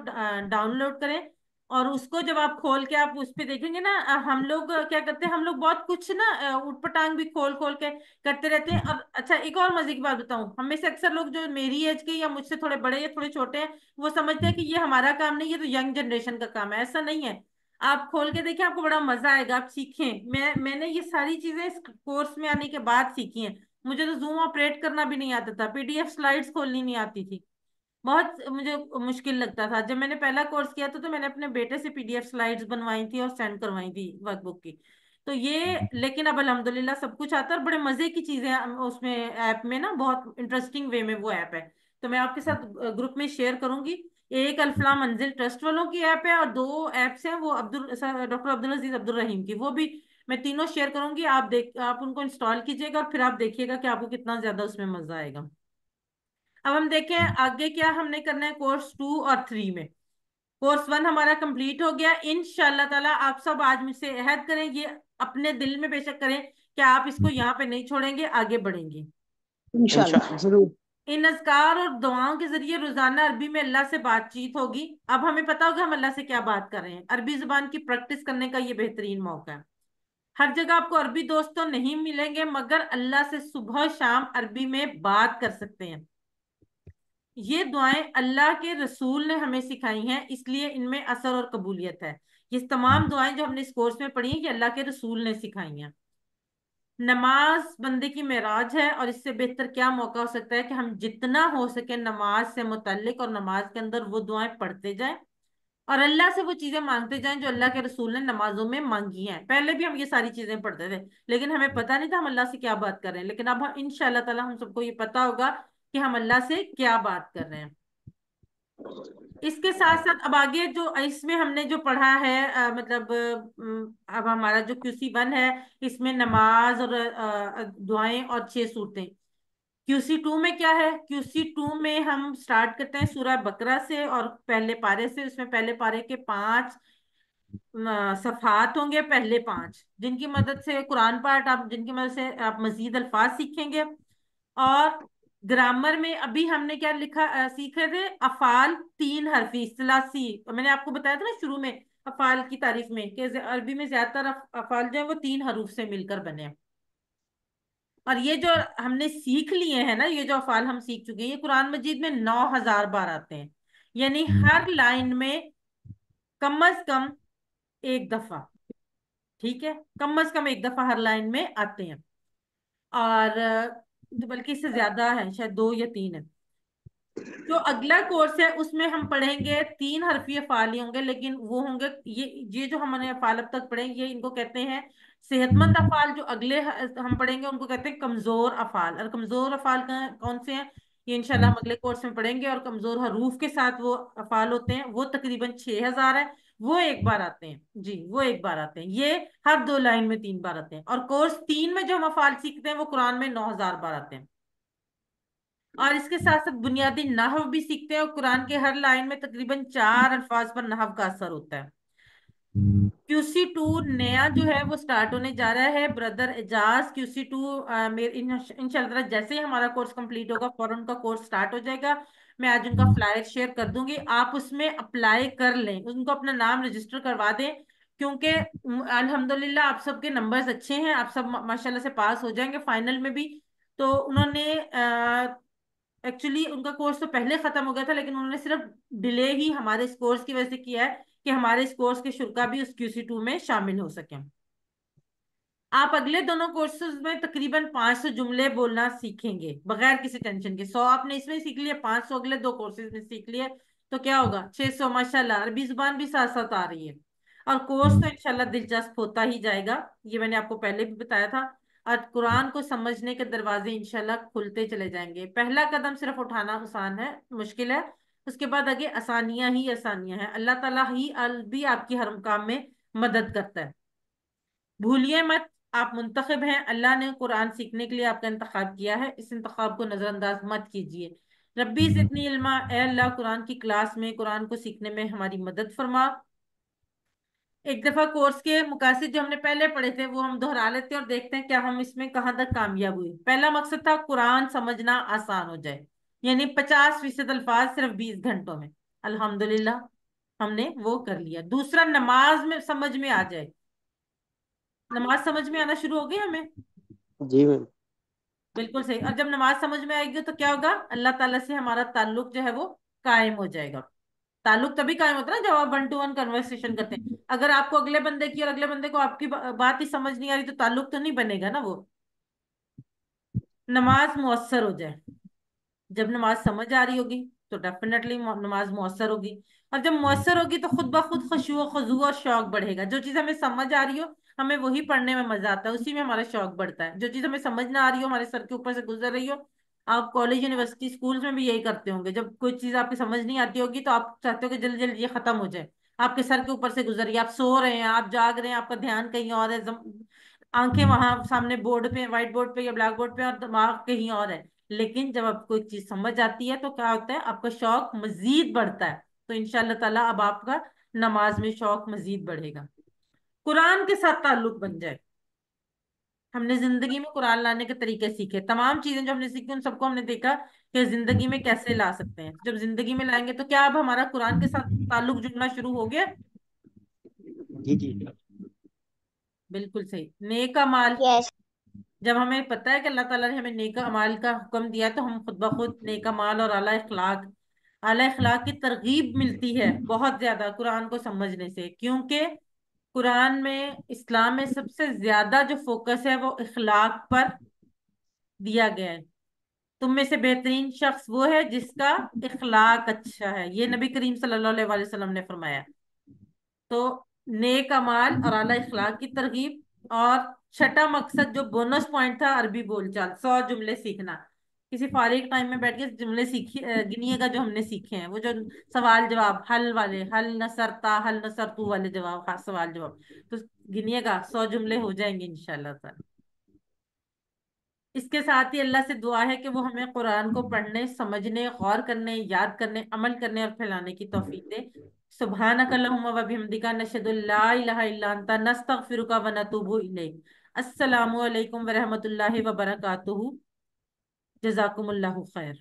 Speaker 1: डाउनलोड करें, और उसको जब आप खोल के आप उस पे देखेंगे ना, हम लोग क्या करते हैं, हम लोग बहुत कुछ ना ऊट पटांग भी खोल खोल के करते रहते हैं। और अच्छा, एक और मजे की बात बताऊं, हम में से अक्सर लोग जो मेरी एज के या मुझसे थोड़े बड़े या थोड़े छोटे हैं, वो समझते हैं कि ये हमारा काम नहीं, ये तो यंग जनरेशन का काम है। ऐसा नहीं है। आप खोल के देखें, आपको बड़ा मजा आएगा, आप सीखें। मैंने ये सारी चीजें इस कोर्स में आने के बाद सीखी हैं। मुझे तो जूम ऑपरेट करना भी नहीं आता था, पीडीएफ स्लाइड्स खोलनी नहीं आती थी, बहुत मुझे मुश्किल लगता था। जब मैंने पहला कोर्स किया था तो मैंने अपने बेटे से पीडीएफ स्लाइड्स बनवाई थी और सेंड करवाई थी वर्कबुक की। तो ये, लेकिन अब अल्हम्दुलिल्लाह सब कुछ आता है, और बड़े मजे की चीजें उसमें ऐप में ना, बहुत इंटरेस्टिंग वे में वो ऐप है। तो मैं आपके साथ ग्रुप में शेयर करूंगी। एक अल्फला मंजिल ट्रस्ट वालों की ऐप है, और दो ऐप्स हैं वो डॉक्टर अब्दुल अजीज अब्दुल रहीम की, वो भी मैं तीनों शेयर करूंगी। आप उनको इंस्टॉल कीजिएगा, और फिर आप देखिएगा कि आपको कितना ज्यादा उसमें मजा आएगा। अब हम देखें आगे क्या हमने करना है कोर्स 2 और 3 में। कोर्स 1 हमारा कंप्लीट हो गया। इंशाल्लाह ताला आप सब आज मुझसे अहद करें, ये अपने दिल में बेशक करें कि आप इसको यहाँ पे नहीं छोड़ेंगे, आगे बढ़ेंगे।
Speaker 5: इंशा
Speaker 3: इंशाल्लाह जरूर।
Speaker 1: इन अज़कार और दुआओं के जरिए रोजाना अरबी में अल्लाह से बातचीत होगी। अब हमें पता होगा हम अल्लाह से क्या बात कर रहे हैं। अरबी जुबान की प्रैक्टिस करने का ये बेहतरीन मौका है। हर जगह आपको अरबी दोस्त तो नहीं मिलेंगे, मगर अल्लाह से सुबह शाम अरबी में बात कर सकते हैं। ये दुआएं अल्लाह के रसूल ने हमें सिखाई हैं, इसलिए इनमें असर और कबूलियत है। ये तमाम दुआएं जो हमने इस कोर्स में पढ़ी हैं ये अल्लाह के रसूल ने सिखाई हैं। नमाज बंदे की मेराज है, और इससे बेहतर क्या मौका हो सकता है कि हम जितना हो सके नमाज से मुतल्लिक और नमाज के अंदर वो दुआएं पढ़ते जाएं और अल्लाह से वो चीजें मांगते जाएं जो अल्लाह के रसूल ने नमाजों में मांगी हैं। पहले भी हम ये सारी चीजें पढ़ते थे, लेकिन हमें पता नहीं था हम अल्लाह से क्या बात कर रहे हैं, लेकिन अब हम इंशाअल्लाह ताला हम सबको ये पता होगा कि हम अल्लाह से क्या बात कर रहे हैं। इसके साथ साथ अब आगे जो इसमें हमने जो पढ़ा है मतलब अब हमारा जो QC 1 है, इसमें नमाज और दुआएं और 6 सूरतें। QC 2 में क्या है? QC 2 में हम स्टार्ट करते हैं सूरह बकरा से और पहले पारे से। उसमें पहले पारे के 5 सफात होंगे, पहले 5 जिनकी मदद से कुरान पाठ आप जिनकी मदद से आप मजीद अल्फाज सीखेंगे। और ग्रामर में अभी हमने क्या लिखा सीखे थे? अफाल 3 हरफी सलासी। मैंने आपको बताया था ना शुरू में अफाल की तारीफ में कि अरबी में ज्यादातर अफाल जो है वो 3 हरूफ से मिलकर बने हैं। और ये जो हमने सीख लिए हैं ना, ये जो अफाल हम सीख चुके हैं, ये कुरान मजीद में 9,000 बार आते हैं। यानी हर लाइन में कम अज कम एक दफा, ठीक है, कम अज कम एक दफा हर लाइन में आते हैं। और बल्कि इससे ज्यादा है, शायद 2 या 3 है। जो अगला कोर्स है उसमें हम पढ़ेंगे 3 हरफी अफाल ही होंगे, लेकिन वो होंगे ये जो हमने अफाल अब तक पढ़े ये इनको कहते हैं सेहतमंद अफाल। जो अगले हम पढ़ेंगे उनको कहते हैं कमजोर अफाल। और कमजोर अफाल कौन से हैं ये इंशाल्लाह हम अगले कोर्स में पढ़ेंगे। और कमजोर हरूफ के साथ वो अफाल होते हैं, वो तकरीबन 6,000 है। वो एक बार आते हैं जी, वो एक बार आते हैं। ये हर 2 लाइन में 3 बार आते हैं। और कोर्स 3 में जो हम अफाल सीखते हैं वो कुरान में 9,000 बार आते हैं। और इसके साथ साथ बुनियादी नहव भी सीखते हैं, और कुरान के हर लाइन में तकरीबन 4 अल्फाज पर नहव का असर होता है। QC 2 नया जो है वो स्टार्ट होने जा रहा है ब्रदर एजाज। QC 2 मेरे इंशाल्लाह जैसे ही हमारा कोर्स कंप्लीट होगा फौरन उनका कोर्स स्टार्ट हो जाएगा। मैं आज उनका फ्लायर शेयर कर दूंगी, आप उसमें अप्लाई कर लें, उनको अपना नाम रजिस्टर करवा दें। क्योंकि अल्हम्दुलिल्लाह आप सबके नंबर्स अच्छे हैं, आप सब माशाल्लाह से पास हो जाएंगे फाइनल में भी। तो उन्होंने एक्चुअली उनका कोर्स तो पहले खत्म हो गया था, लेकिन उन्होंने सिर्फ डिले ही हमारे इस कोर्स की वजह से किया है कि हमारे इस कोर्स के शुल्का भी उस QC 2 में शामिल हो सके। आप अगले दोनों कोर्सेज में तकरीबन 500 जुमले बोलना सीखेंगे बगैर किसी टेंशन के। 100 आपने इसमें सीख लिया, 500 अगले 2 कोर्सेज में सीख लिए, तो क्या होगा? 600। माशाल्लाह अरबी जुबान भी साथ साथ आ रही है। और कोर्स तो इंशाल्लाह दिलचस्प होता ही जाएगा, ये मैंने आपको पहले भी बताया था। और कुरान को समझने के दरवाजे इंशाल्लाह खुलते चले जाएंगे। पहला कदम सिर्फ उठाना आसान है, मुश्किल है, उसके बाद आगे आसानियां ही आसानियां हैं। अल्लाह ताला ही भी आपकी हर काम में मदद करता है। भूलिए मत, आप मुंतखब हैं, अल्लाह ने कुरान सीखने के लिए आपका इंतखाब किया है, इस इंतखाब को नजरअंदाज मत कीजिए। रब्बी जिदनी इल्मा, ए अल्लाह कुरान की क्लास में कुरान को सीखने में हमारी मदद फरमा। एक दफा कोर्स के मुकासिद जो हमने पहले पढ़े थे वो हम दोहरा लेते हैं और देखते हैं क्या हम इसमें कहाँ तक कामयाब हुए। पहला मकसद था कुरान समझना आसान हो जाए, यानी 50% अल्फाज सिर्फ 20 घंटों में। अल्हम्दुलिल्लाह हमने वो कर लिया। दूसरा, नमाज में समझ में आ जाए। नमाज समझ में आना शुरू हो गई हमें,
Speaker 5: जी मैम।
Speaker 1: बिल्कुल सही। और जब नमाज समझ में आएगी तो क्या होगा? अल्लाह ताला से हमारा ताल्लुक जो है वो कायम हो जाएगा। ताल्लुक तभी कायम होता है ना जब आप 1 to 1 कन्वर्सेशन करते हैं। अगर आपको अगले बंदे की और अगले बंदे को आपकी बात ही समझ नहीं आ रही तो ताल्लुक तो नहीं बनेगा ना वो। नमाज मुअस्सर हो जाए, जब नमाज समझ आ रही होगी तो डेफिनेटली नमाज मुअस्सर होगी। और जब मुअस्सर होगी तो खुद ब खुद खुशू और खुजू और शौक बढ़ेगा। जो चीज हमें समझ आ रही हो हमें वही पढ़ने में मजा आता है, उसी में हमारा शौक बढ़ता है। जो चीज हमें समझ ना आ रही हो, हमारे सर के ऊपर से गुजर रही हो, आप कॉलेज यूनिवर्सिटी स्कूल्स में भी यही करते होंगे। जब कोई चीज आपकी समझ नहीं आती होगी तो आप चाहते हो कि जल्दी जल्दी ये खत्म हो जाए, आपके सर के ऊपर से गुजर रही है, आप सो रहे हैं, आप जाग रहे हैं, आपका ध्यान कहीं और है, आंखें वहां सामने बोर्ड पे, व्हाइट बोर्ड पे या ब्लैक बोर्ड पे, और दिमाग कहीं और है। लेकिन जब आपको कोई चीज समझ आती है तो क्या होता है? आपका शौक मजीद बढ़ता है। तो इंशाल्लाह ताला अब आपका नमाज में शौक मजीद बढ़ेगा। कुरान के साथ ताल्लुक बन जाए। हमने जिंदगी में कुरान लाने के तरीके सीखे, तमाम चीजें जो हमने सीखी उन सबको हमने देखा कि जिंदगी में कैसे ला सकते हैं। जब जिंदगी में लाएंगे तो क्या अब हमारा कुरान के साथ ताल्लुक जुड़ना शुरू हो गया?
Speaker 5: जी जी।
Speaker 1: बिल्कुल सही। नेक अमाल, जब हमें पता है कि अल्लाह ताला ने हमें नेक अमाल का हुक्म दिया तो हम खुद ब खुद नेक अमाल और आला इखलाक की तरगीब मिलती है बहुत ज्यादा कुरान को समझने से, क्योंकि कुरान में, इस्लाम में सबसे ज्यादा जो फोकस है वो इखलाक पर दिया गया है। तुम में से बेहतरीन शख्स वो है जिसका इखलाक अच्छा है, ये नबी करीम सल्लल्लाहु अलैहि वसल्लम ने फरमाया। तो नेक अमाल और आला इखलाक की तरगीब। और छठा मकसद जो बोनस पॉइंट था, अरबी बोलचाल, 100 जुमले सीखना। किसी फारिग टाइम में बैठ के जुमले गिनिएगा जो हमने सीखे हैं, वो जो सवाल जवाब हल वाले, हल नसरता हल नसरतू वाले जवाब, हाँ सवाल जवाब, तो गिनिएगा, 100 जुमले हो जाएंगे इंशाल्लाह ताला। इसके साथ ही अल्लाह से दुआ है कि वो हमें कुरान को पढ़ने, समझने, गौर करने, याद करने, अमल करने और फैलाने की तौफीक दे। सुब्हानक अल्लाहुम्मा व बिहम्दिका नशहदु ला इलाहा इल्ला अंता नस्तगफिरुका व नतूबु इलैक। अस्सलामु अलैकुम व रहमतुल्लाहि व बरकातुहू। जज़ाकुमुल्लाहु खैर।